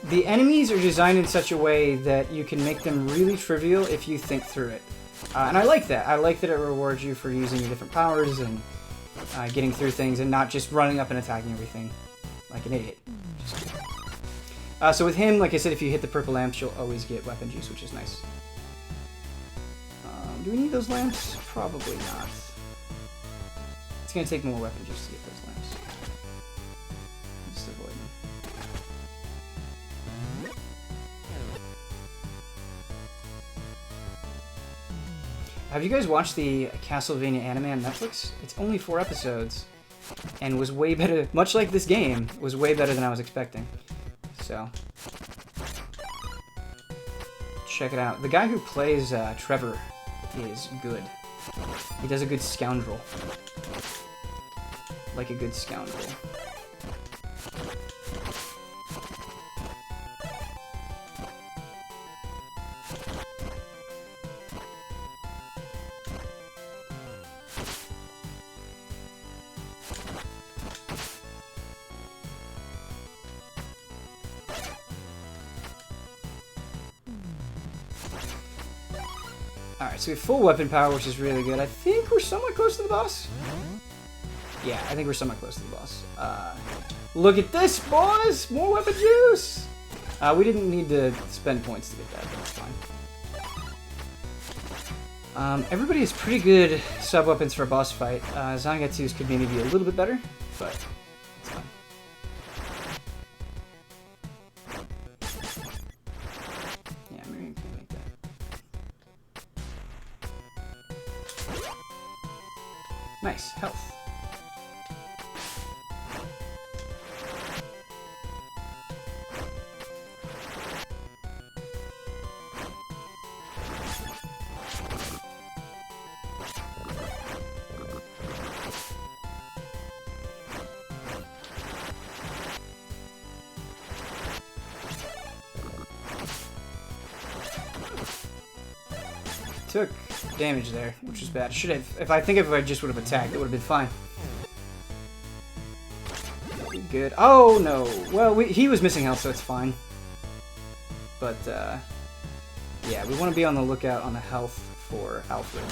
the enemies are designed in such a way that you can make them really trivial if you think through it. And I like that. I like that it rewards you for using your different powers and getting through things and not just running up and attacking everything like an idiot. So with him, like I said, if you hit the purple lamps, you'll always get weapon juice, which is nice. Do we need those lamps? Probably not. It's going to take more weapon juice to get those lamps. Just avoid them. Have you guys watched the Castlevania anime on Netflix? It's only 4 episodes, and was way better, much like this game, was way better than I was expecting. So, check it out. The guy who plays Trevor is good. He does a good scoundrel. Like a good scoundrel. Alright, so we have full weapon power, which is really good. I think we're somewhat close to the boss. Yeah, I think we're somewhat close to the boss. Look at this, boys! More weapon juice! We didn't need to spend points to get that, but that's fine. Everybody has pretty good sub-weapons for a boss fight. Zangetsu's could maybe be a little bit better, but it's fine. Nice. Health. Took damage there, which is bad. Should have. If I just would have attacked, it would have been fine. Good. Oh no. Well, he was missing health, so it's fine. But yeah, we want to be on the lookout on the health for Alfred.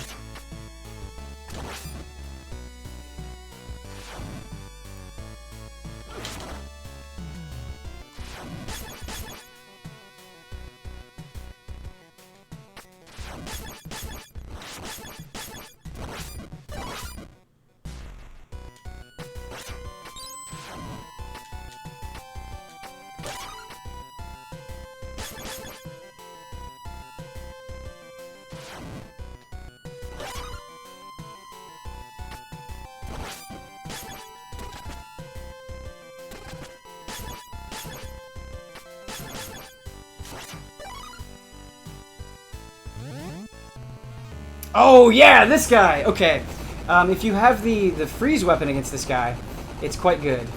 Oh yeah, this guy. Okay, if you have the freeze weapon against this guy, it's quite good.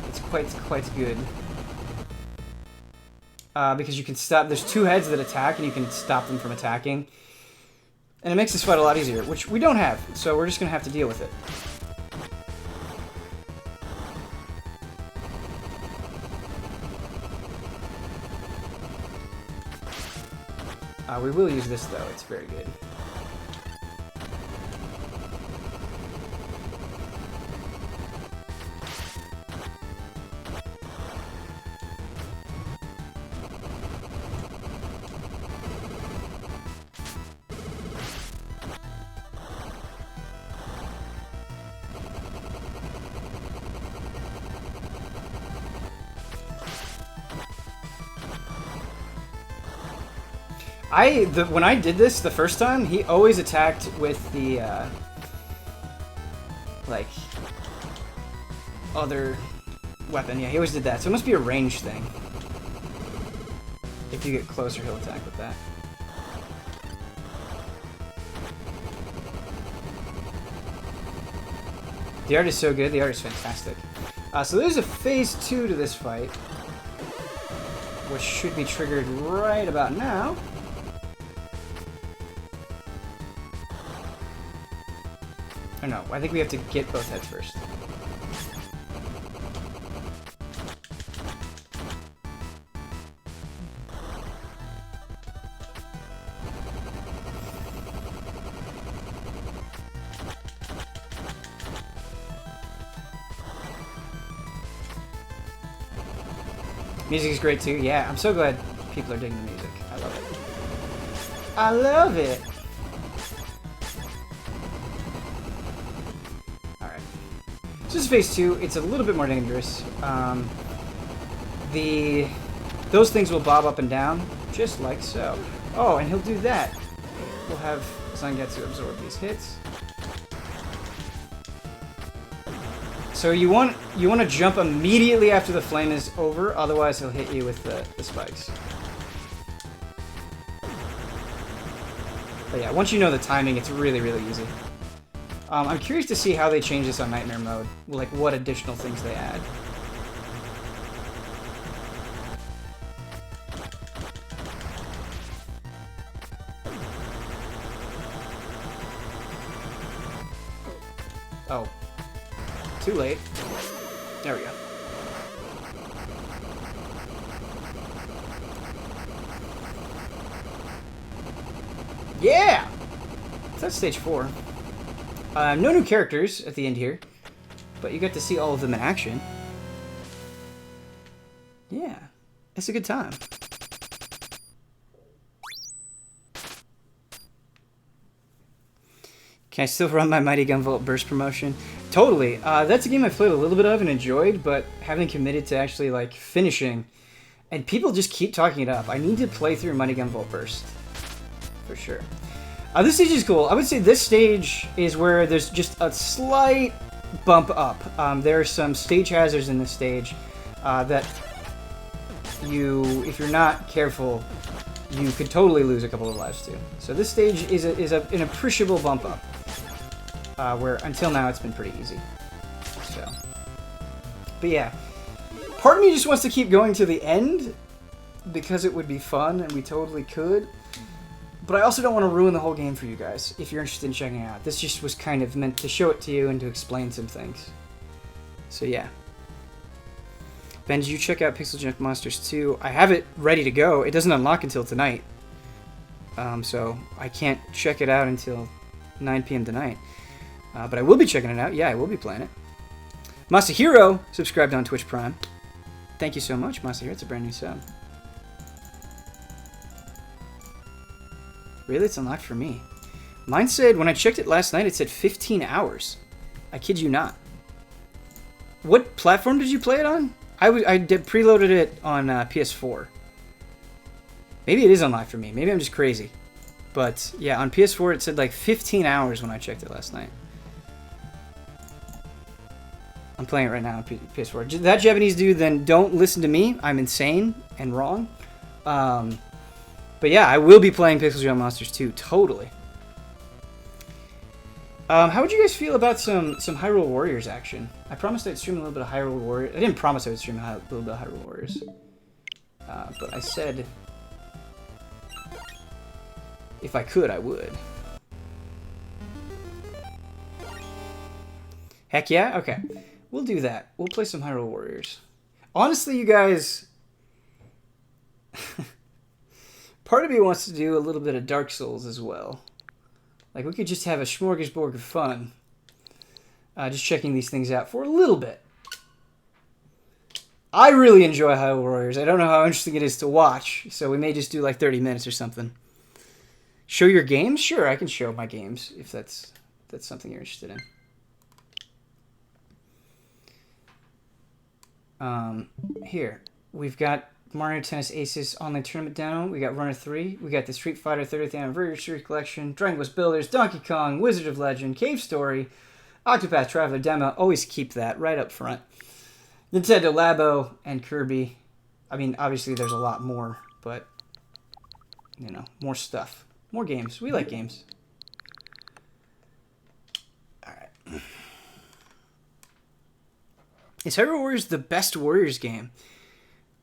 It's quite good. Because you can stop. There's two heads that attack, and you can stop them from attacking, and it makes this fight a lot easier, which we don't have. So we're just gonna have to deal with it. We will use this though. It's very good. When I did this the first time, he always attacked with the like other weapon. Yeah, he always did that. So it must be a range thing. If you get closer, he'll attack with that. The art is so good. The art is fantastic. So there's a phase 2 to this fight, which should be triggered right about now. Oh no, I think we have to get both heads first. Music is great too. Yeah, I'm so glad people are digging the music. I love it. I love it! So this is phase 2. It's a little bit more dangerous. Those things will bob up and down, just like so. Oh, and he'll do that. We'll have Zangetsu absorb these hits. So you want to jump immediately after the flame is over, otherwise he'll hit you with the spikes. But yeah, once you know the timing, it's really, really easy. I'm curious to see how they change this on Nightmare mode. Like, what additional things they add. Oh. Too late. There we go. Yeah! So that's stage 4. No new characters at the end here, but you get to see all of them in action. Yeah, it's a good time. Can I still run my Mighty Gunvolt Burst promotion? Totally. That's a game I've played a little bit of and enjoyed, but haven't committed to actually like finishing. And people just keep talking it up. I need to play through Mighty Gunvolt Burst. For sure. This stage is cool. I would say this stage is where there's just a slight bump up. There are some stage hazards in this stage that if you're not careful, you could totally lose a couple of lives to. So this stage is an appreciable bump up, where until now it's been pretty easy. So, but yeah, part of me just wants to keep going to the end because it would be fun and we totally could. But I also don't want to ruin the whole game for you guys if you're interested in checking it out. This just was kind of meant to show it to you and to explain some things. So yeah. Ben, did you check out Pixel Junk Monsters 2? I have it ready to go. It doesn't unlock until tonight. So I can't check it out until 9 p.m. tonight. But I will be checking it out. Yeah, I will be playing it. Masahiro subscribed on Twitch Prime. Thank you so much, Masahiro. It's a brand new sub. Really? It's unlocked for me. Mine said, when I checked it last night, it said 15 hours. I kid you not. What platform did you play it on? I preloaded it on PS4. Maybe it is unlocked for me. Maybe I'm just crazy. But yeah, on PS4 it said like 15 hours when I checked it last night. I'm playing it right now on PS4. That Japanese dude, then don't listen to me. I'm insane and wrong. But yeah, I will be playing Pixel Junk Monsters 2, totally. How would you guys feel about some Hyrule Warriors action? I promised I'd stream a little bit of Hyrule Warriors. I didn't promise I would stream a little bit of Hyrule Warriors. But I said if I could, I would. Heck yeah? Okay. We'll do that. We'll play some Hyrule Warriors. Honestly, you guys... part of me wants to do a little bit of Dark Souls as well. Like, we could just have a smorgasbord of fun. Just checking these things out for a little bit. I really enjoy Hyrule Warriors. I don't know how interesting it is to watch, so we may just do like 30 minutes or something. Show your games? Sure, I can show my games if that's something you're interested in. Here, we've got Mario Tennis Aces Online Tournament Demo. We got Runner 3. We got the Street Fighter 30th Anniversary Collection, Dragon Quest Builders, Donkey Kong, Wizard of Legend, Cave Story, Octopath Traveler Demo. Always keep that right up front. Nintendo Labo and Kirby. I mean, obviously there's a lot more, but, you know, more stuff. More games. We like games. Alright. Is Hyrule Warriors the best Warriors game?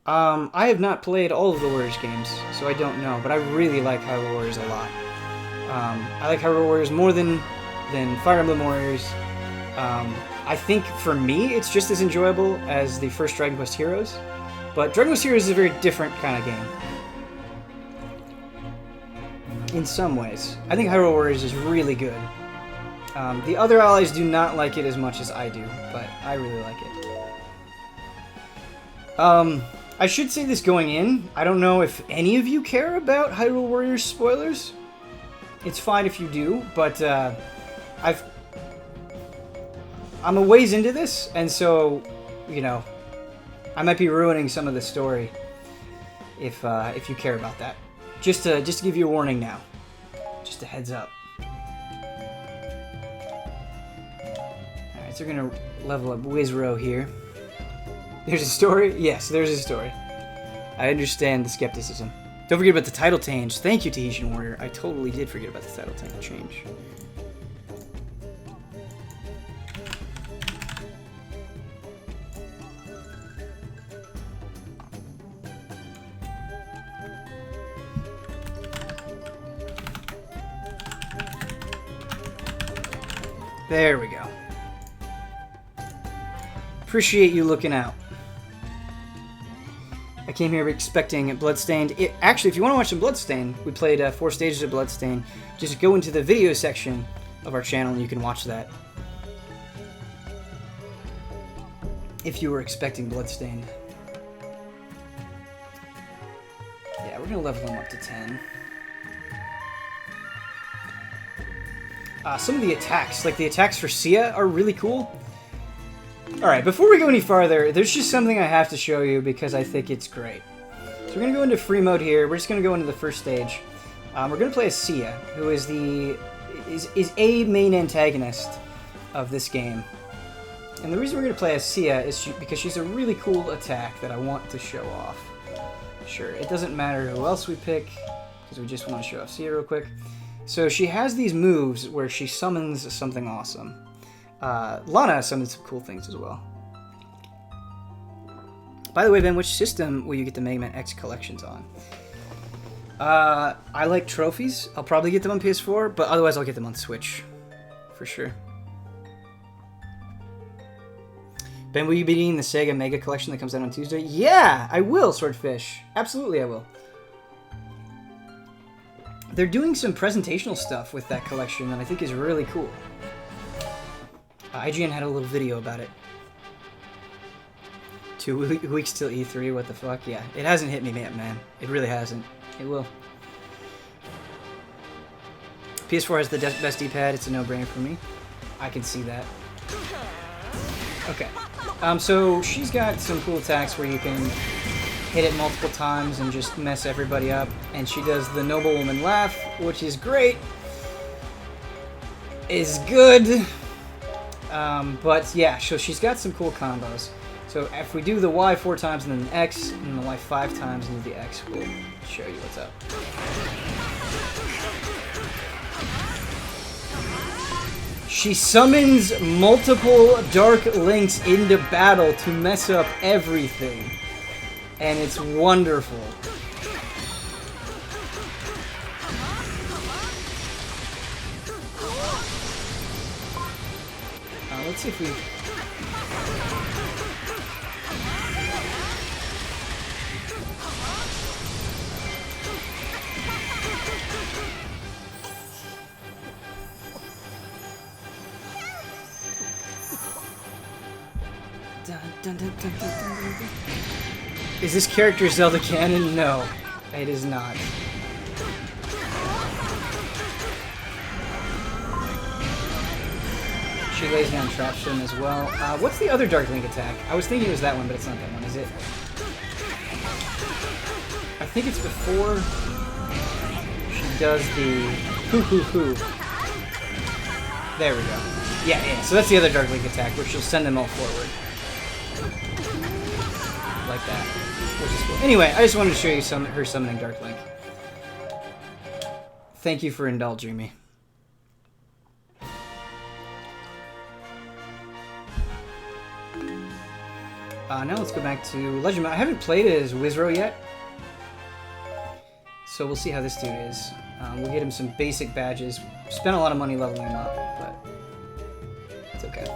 I have not played all of the Warriors games, so I don't know, but I really like Hyrule Warriors a lot. I like Hyrule Warriors more than Fire Emblem Warriors. I think, for me, it's just as enjoyable as the first Dragon Quest Heroes, but Dragon Quest Heroes is a very different kind of game. In some ways. I think Hyrule Warriors is really good. The other allies do not like it as much as I do, but I really like it. I should say this going in. I don't know if any of you care about Hyrule Warriors spoilers. It's fine if you do, but I'm a ways into this, and so, you know, I might be ruining some of the story if you care about that. Just to give you a warning now. Just a heads up. Alright, so we're gonna level up Wizro here. There's a story? Yes, there's a story. I understand the skepticism. Don't forget about the title change. Thank you, Tahitian Warrior. I totally did forget about the title change. There we go. Appreciate you looking out. I came here expecting Bloodstained. Actually, if you want to watch some Bloodstained, we played 4 stages of Bloodstained. Just go into the video section of our channel and you can watch that. If you were expecting Bloodstained. Yeah, we're going to level them up to 10. Some of the attacks, like the attacks for Sia, are really cool. Alright, before we go any farther, there's just something I have to show you because I think it's great. So we're going to go into free mode here. We're just going to go into the first stage. We're gonna play as Sia, who is a main antagonist of this game. And the reason we're gonna play as Sia is because she's a really cool attack that I want to show off. Sure, it doesn't matter who else we pick, because we just want to show off Sia real quick. So she has these moves where she summons something awesome. Lana summons some cool things as well. By the way, Ben, which system will you get the Mega Man X collections on? I like trophies. I'll probably get them on PS4, but otherwise I'll get them on Switch. For sure. Ben, will you be getting the Sega Mega Collection that comes out on Tuesday? Yeah, I will, Swordfish. Absolutely, I will. They're doing some presentational stuff with that collection that I think is really cool. IGN had a little video about it. 2 weeks till E3, what the fuck? Yeah, it hasn't hit me yet, man. It really hasn't. It will. PS4 has the best D-pad. It's a no-brainer for me. I can see that. Okay. So she's got some cool attacks where you can hit it multiple times and just mess everybody up. And she does the Noblewoman Laugh, which is great. Is good. But yeah, so she's got some cool combos. So if we do the Y 4 times and then the X, and the Y 5 times and then the X, we'll show you what's up. She summons multiple Dark Links into battle to mess up everything. And it's wonderful. Let's see if we... Is this character Zelda canon? No, it is not. She lays down Trap Stone as well. What's the other Dark Link attack? I was thinking it was that one, but it's not that one, is it? I think it's before she does the hoo-hoo-hoo. There we go. Yeah, so that's the other Dark Link attack, where she'll send them all forward. Like that, which is cool. Anyway, I just wanted to show you her summoning Dark Link. Thank you for indulging me. Now let's go back to Legend. I haven't played it as Wizro yet, so we'll see how this dude is. We'll get him some basic badges. Spent a lot of money leveling him up, but it's okay.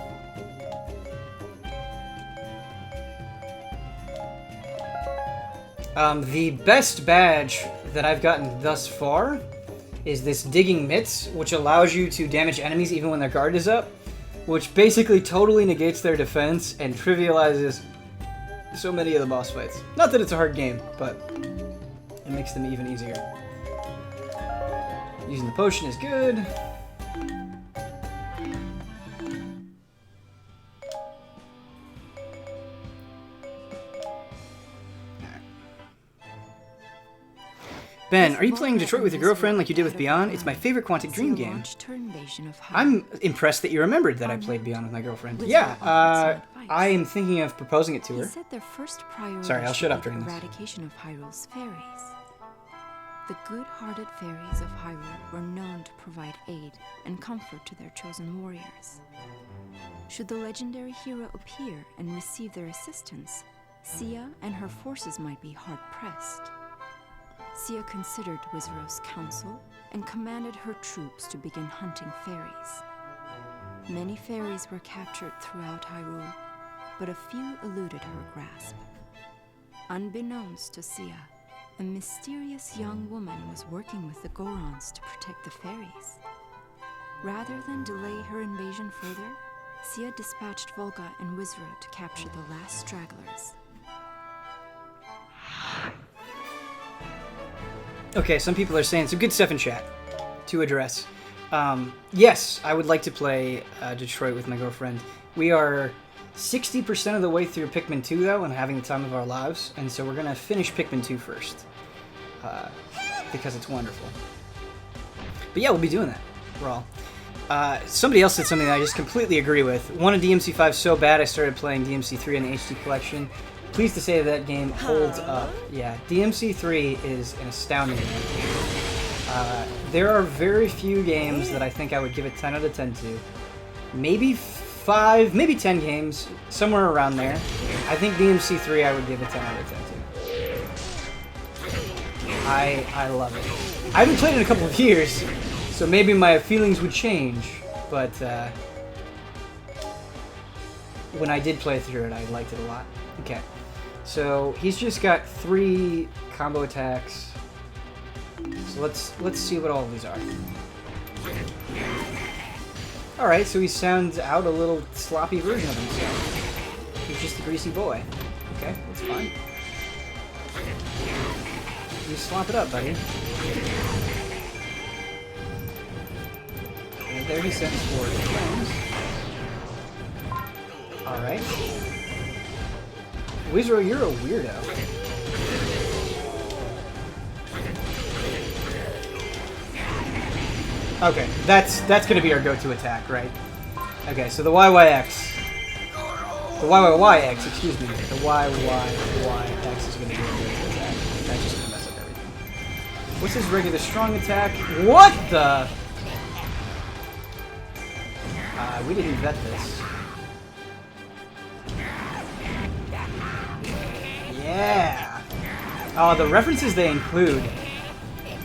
The best badge that I've gotten thus far is this Digging Mitts, which allows you to damage enemies even when their guard is up, which basically totally negates their defense and trivializes so many of the boss fights. Not that it's a hard game, but it makes them even easier. Using the potion is good. Ben, are you playing Detroit with your girlfriend like you did with Beyond? It's my favorite Quantic Dream game. I'm impressed that you remembered that I played Beyond with my girlfriend. Yeah, I am thinking of proposing it to her. Sorry, I'll shut up during this. Eradication of Hyrule's fairies. The good-hearted fairies of Hyrule were known to provide aid and comfort to their chosen warriors. Should the legendary hero appear and receive their assistance, Sia and her forces might be hard-pressed. Sia considered Wizro's counsel and commanded her troops to begin hunting fairies. Many fairies were captured throughout Hyrule, but a few eluded her grasp. Unbeknownst to Sia, a mysterious young woman was working with the Gorons to protect the fairies. Rather than delay her invasion further, Sia dispatched Volga and Wizro to capture the last stragglers. Okay, some people are saying some good stuff in chat to address. Yes, I would like to play Detroit with my girlfriend. We are 60% of the way through Pikmin 2, though, and having the time of our lives, and so we're going to finish Pikmin 2 first. Because it's wonderful. But yeah, we'll be doing that. We're all. Somebody else said something that I just completely agree with. Wanted DMC5 so bad I started playing DMC3 in the HD collection. Pleased to say that game holds up. Yeah, DMC3 is an astounding game. There are very few games that I think I would give a 10 out of 10 to. Maybe 5, maybe 10 games, somewhere around there. I think DMC3 I would give a 10 out of 10 to. I love it. I haven't played it in a couple of years, so maybe my feelings would change, but when I did play through it, I liked it a lot. Okay, so he's just got 3 combo attacks. So let's see what all of these are. Alright, so he sounds out a little sloppy version of himself. He's just a greasy boy. Okay, that's fine. You slop it up, buddy. And there he sends forward the flames. Alright. Wizro, you're a weirdo. Okay, that's gonna be our go-to attack, right? Okay, so the YYX. The YYYX, excuse me. The YYYX is gonna be our go-to attack. That's just gonna mess up everything. What's his regular strong attack? What the? We didn't vet this. Yeah! Oh, the references they include.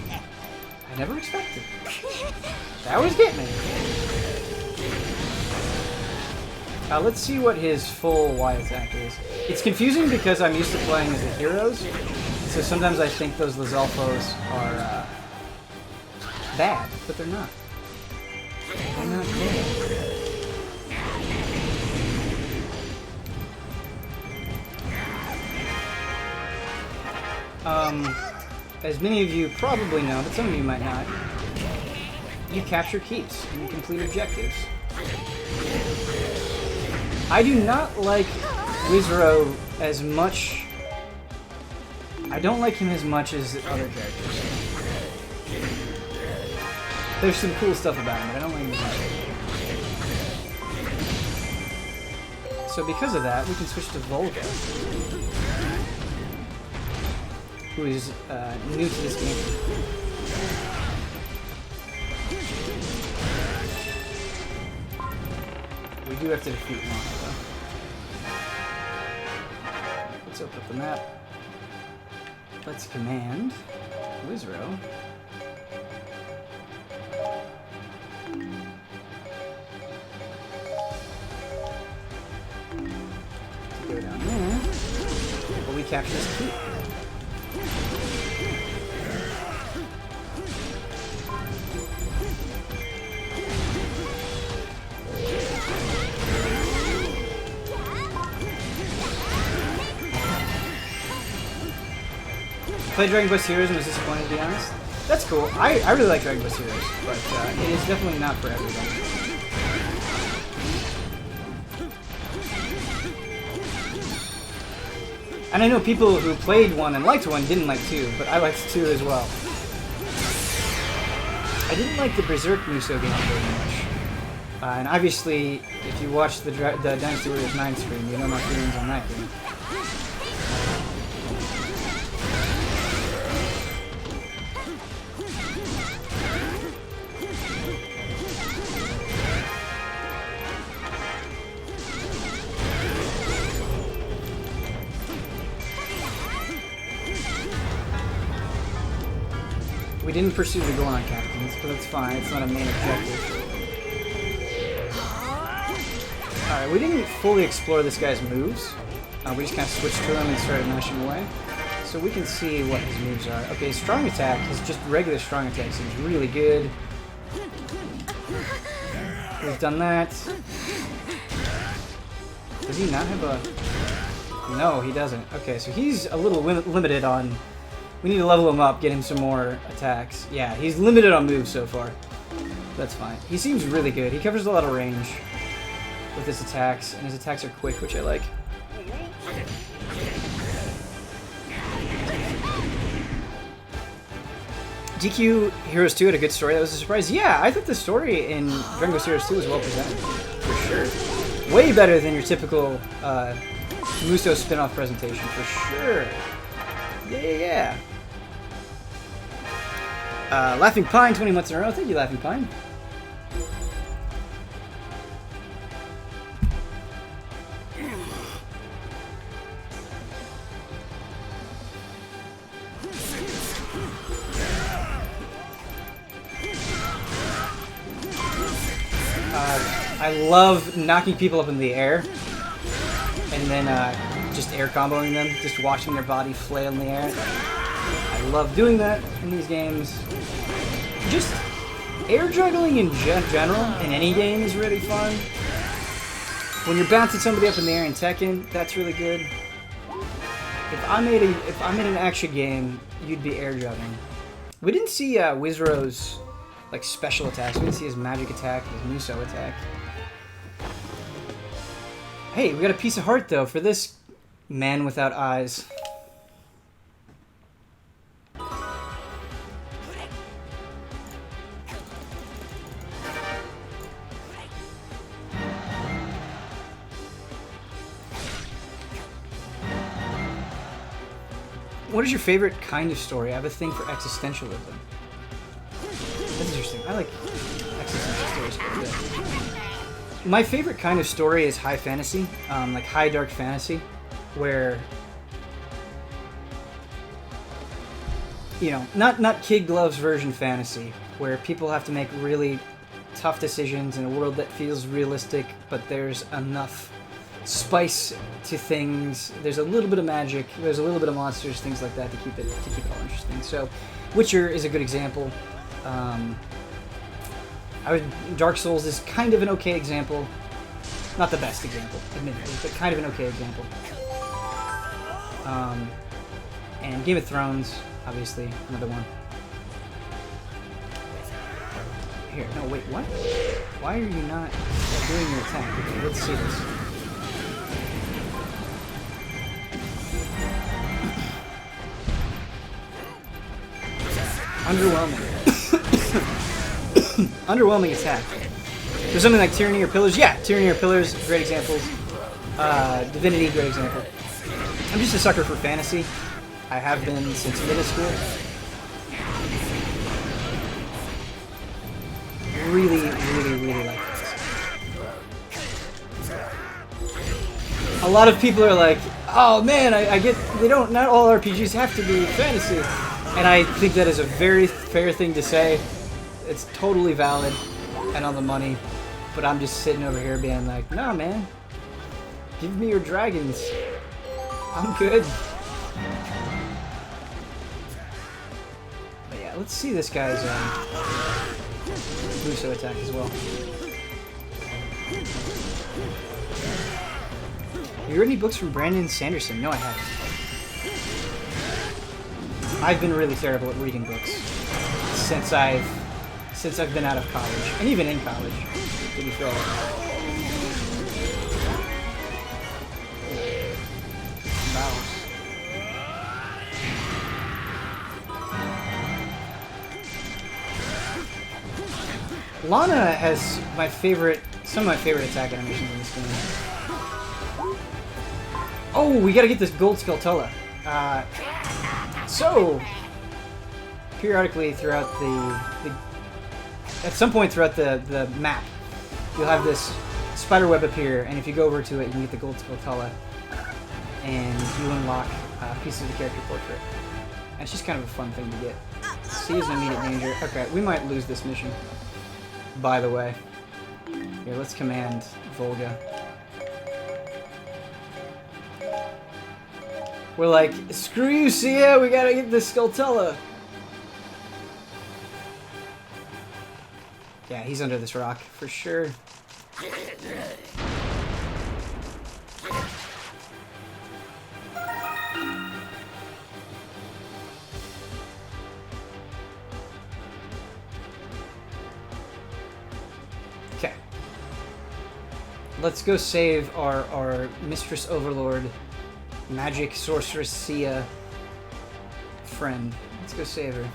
I never expected. That was getting me. Let's see what his full Y attack is. It's confusing because I'm used to playing as the heroes, so sometimes I think those Lizalfos are bad, but they're not. They're not good. As many of you probably know, but some of you might not, you capture keeps and you complete objectives. I do not like Wizro as much. I don't like him as much as the other characters. There's some cool stuff about him, but I don't like him as much. So because of that, we can switch to Volga, who is new to this game. We do have to defeat Mono, though. Let's open up the map. Let's command Wizro. To go down there. But we capture this keep. Played Dragon Quest Heroes and was disappointed, to be honest. That's cool. I really like Dragon Quest Heroes, but it is definitely not for everyone. And I know people who played 1 and liked 1 didn't like 2, but I liked 2 as well. I didn't like the Berserk Muso game very much. And obviously, if you watch the Dynasty Warriors 9 stream, you know my feelings on that game. We didn't pursue the Goron captains, but that's fine. It's not a main objective. Alright, we didn't fully explore this guy's moves. We just kind of switched to him and started mashing away. So we can see what his moves are. Okay, strong attack, his just regular strong attack seems really good. We've done that. Does he not have a... No, he doesn't. Okay, so he's a little limited on... We need to level him up, get him some more attacks. Yeah, he's limited on moves so far. That's fine. He seems really good. He covers a lot of range with his attacks, and his attacks are quick, which I like. DQ Heroes 2 had a good story. That was a surprise. Yeah, I thought the story in Dragon Quest Heroes 2 was well presented. For sure. Way better than your typical Muso spin-off presentation, for sure. Yeah. Laughing Pine, 20 months in a row. Thank you, Laughing Pine. I love knocking people up in the air and then just air comboing them, just watching their body flail in the air. I love doing that in these games. Just air juggling in general in any game is really fun. When you're bouncing somebody up in the air in Tekken, that's really good. If I made an action game, you'd be air juggling. We didn't see Wizro's like special attacks. We didn't see his magic attack, his Muso attack. Hey, we got a piece of heart though for this man without eyes. What is your favorite kind of story? I have a thing for existentialism. That's interesting. I like existential stories quite a bit. My favorite kind of story is high fantasy, like high dark fantasy, where, you know, not kid gloves version fantasy, where people have to make really tough decisions in a world that feels realistic, but there's enough spice to things. There's a little bit of magic. There's a little bit of monsters, things like that to keep it all interesting. So, Witcher is a good example. Dark Souls is kind of an okay example. Not the best example, admittedly, but kind of an okay example. And Game of Thrones, obviously, another one. Here, no, wait, what? Why are you not doing your attack? Okay, let's see this. Underwhelming. Underwhelming attack. There's something like Tyranny or Pillars. Yeah, Tyranny or Pillars, great examples. Divinity, great example. I'm just a sucker for fantasy. I have been since middle school. Really like this. A lot of people are like, oh man, I get, not all RPGs have to be fantasy. And I think that is a very fair thing to say. It's totally valid and on the money, but I'm just sitting over here being like, nah, man, give me your dragons. I'm good. But yeah, let's see this guy's Muso attack as well. Have you read any books from Brandon Sanderson? No, I haven't. I've been really terrible at reading books since I've been out of college, and even in college, to be fair. Lana has some of my favorite attack animations in this game. Oh, we gotta get this gold Skulltula. So, periodically throughout at some point throughout the map, you'll have this spider web appear, and if you go over to it, you can get the gold Skulltula, and you unlock pieces of the character portrait. And it's just kind of a fun thing to get. C is an immediate danger. Okay, we might lose this mission, by the way. Here, let's command Volga. We're like, screw you, Sia, we gotta get this Skulltula. Yeah, he's under this rock, for sure. Okay. Let's go save our Mistress Overlord, Magic Sorceress Sia friend. Let's go save her.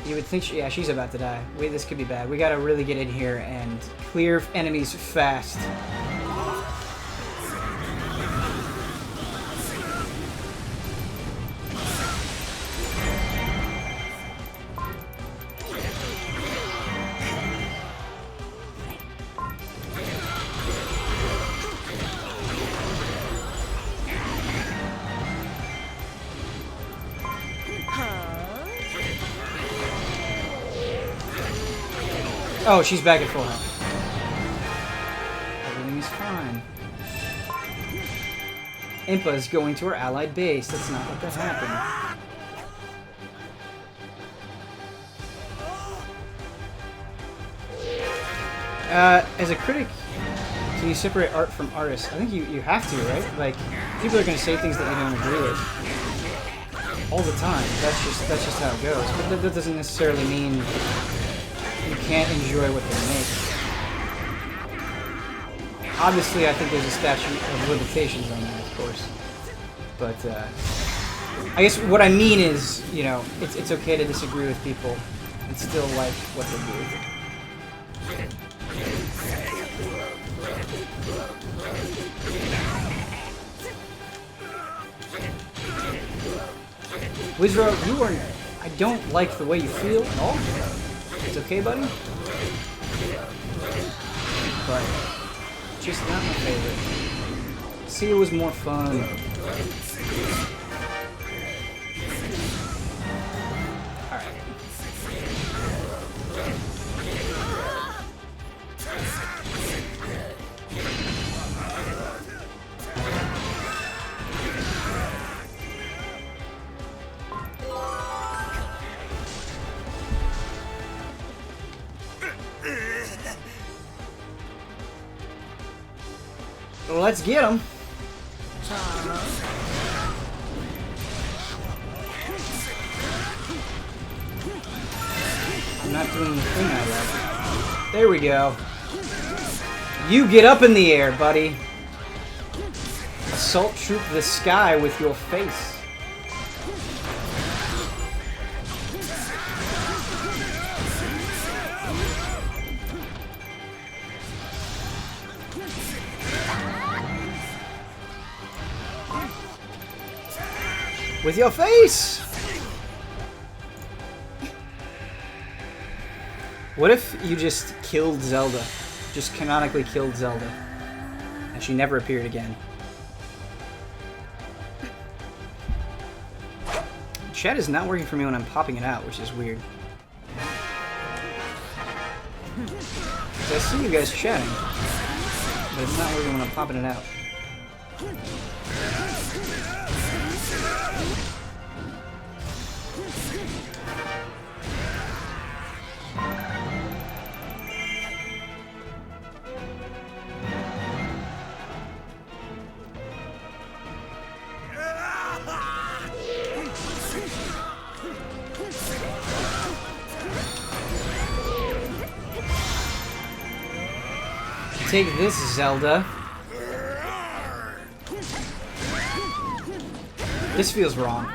You would think, yeah, she's about to die. Wait, this could be bad. We gotta really get in here and clear enemies fast. Oh, she's back at full health. Everything is fine. Impa's going to her allied base. Let's not let that happen. As a critic, can you separate art from artist? I think you have to, right? Like, people are going to say things that you don't agree with all the time. That's just how it goes. But that doesn't necessarily mean you can't enjoy what they make. Obviously, I think there's a statute of limitations on that, of course. But I guess what I mean is, you know, it's okay to disagree with people and still like what they do. Wizro, you are... I don't like the way you feel at all. It's okay, buddy? But just not my favorite. See, it was more fun. Alright. Well, let's get him. I'm not doing the thing I love. There we go. You get up in the air, buddy. Assault troop the sky with your face. With your face! What if you just killed Zelda? Just canonically killed Zelda. And she never appeared again. Chat is not working for me when I'm popping it out, which is weird. I see you guys chatting, but it's not working when I'm popping it out. Take this, Zelda. This feels wrong.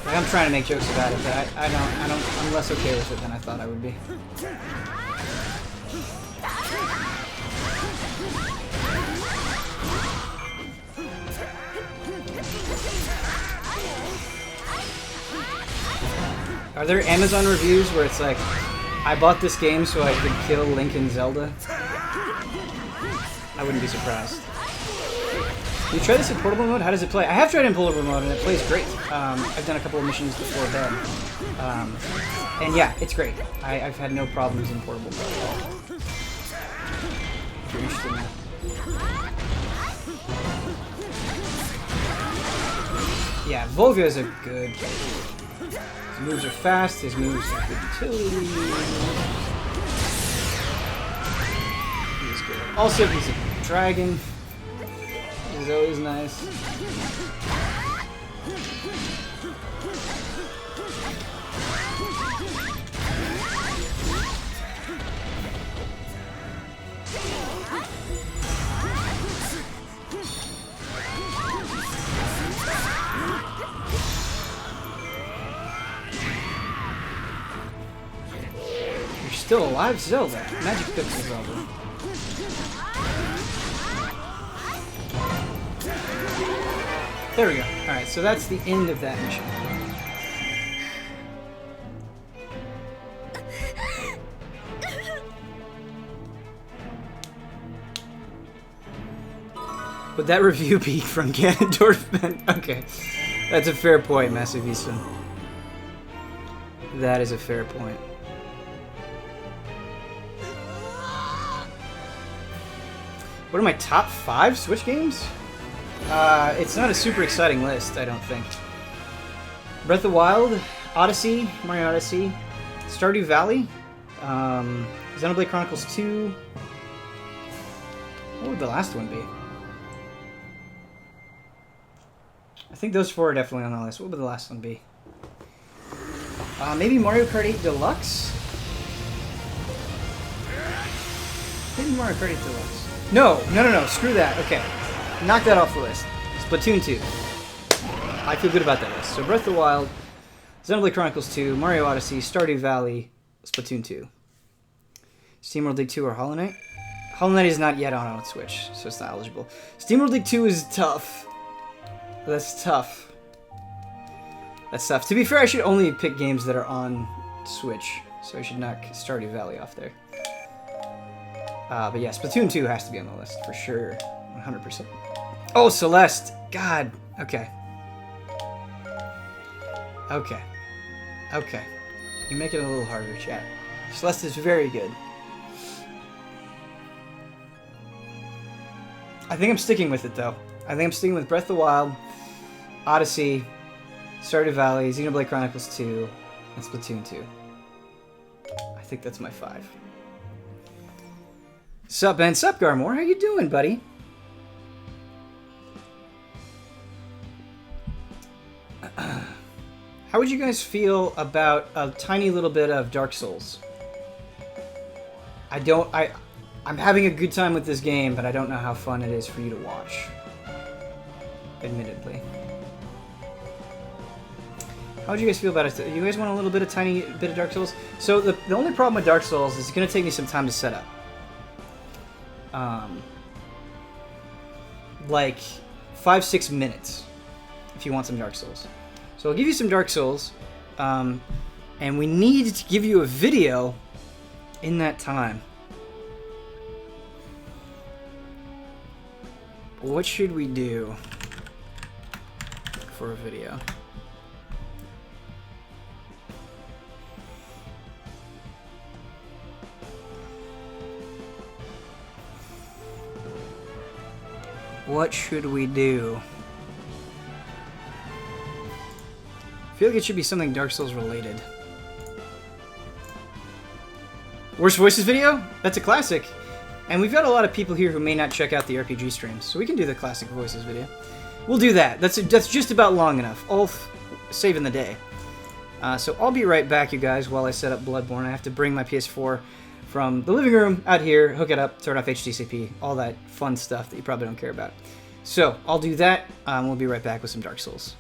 Like, I'm trying to make jokes about it, but I'm less okay with it than I thought I would be. Are there Amazon reviews where it's like, I bought this game so I could kill Link and Zelda? I wouldn't be surprised. You try this in portable mode? How does it play? I have tried in portable mode and it plays great. I've done a couple of missions before bed. And yeah, it's great. I've had no problems in portable mode at all. If you're interested in that. Yeah, Volga is a good... His moves are fast, his moves have good utility. He's good. Also, he's a dragon. He's always nice. still alive Zelda. Magic Pixel Zelda. There we go. Alright, so that's the end of that mission. Would that review be from Ganondorf? Okay. That's a fair point, Massive Easton. That is a fair point. What are my top 5 Switch games? It's not a super exciting list, I don't think. Breath of the Wild, Odyssey, Mario Odyssey, Stardew Valley, Xenoblade Chronicles 2. What would the last one be? I think those 4 are definitely on the list. What would the last one be? Maybe Mario Kart 8 Deluxe? Maybe Mario Kart 8 Deluxe. No. Screw that. Okay. Knock that off the list. Splatoon 2. I feel good about that list. So Breath of the Wild, Xenoblade Chronicles 2, Mario Odyssey, Stardew Valley, Splatoon 2. SteamWorld Dig 2 or Hollow Knight? Hollow Knight is not yet on Switch, so it's not eligible. SteamWorld Dig 2 is tough. That's tough. That's tough. To be fair, I should only pick games that are on Switch, so I should knock Stardew Valley off there. But yeah, Splatoon 2 has to be on the list, for sure. 100%. Oh, Celeste! God! Okay. Okay. Okay. You make it a little harder, chat. Celeste is very good. I think I'm sticking with it, though. I think I'm sticking with Breath of the Wild, Odyssey, Stardew Valley, Xenoblade Chronicles 2, and Splatoon 2. I think that's my 5. Sup, Ben? Sup, Garmore? How you doing, buddy? How would you guys feel about a tiny little bit of Dark Souls? I'm having a good time with this game, but I don't know how fun it is for you to watch. Admittedly. How would you guys feel about it? You guys want a little bit of tiny bit of Dark Souls? So the only problem with Dark Souls is it's going to take me some time to set up. Like 5-6 minutes if you want some Dark Souls. So I'll give you some Dark Souls, and we need to give you a video in that time. What should we do for a video? What should we do? I feel like it should be something Dark Souls related. Worst Voices video? That's a classic. And we've got a lot of people here who may not check out the RPG streams, so we can do the classic Voices video. We'll do that. That's just about long enough. All saving the day. So I'll be right back, you guys, while I set up Bloodborne. I have to bring my PS4 from the living room out here, hook it up, turn off HDCP, all that fun stuff that you probably don't care about. So I'll do that. We'll be right back with some Dark Souls.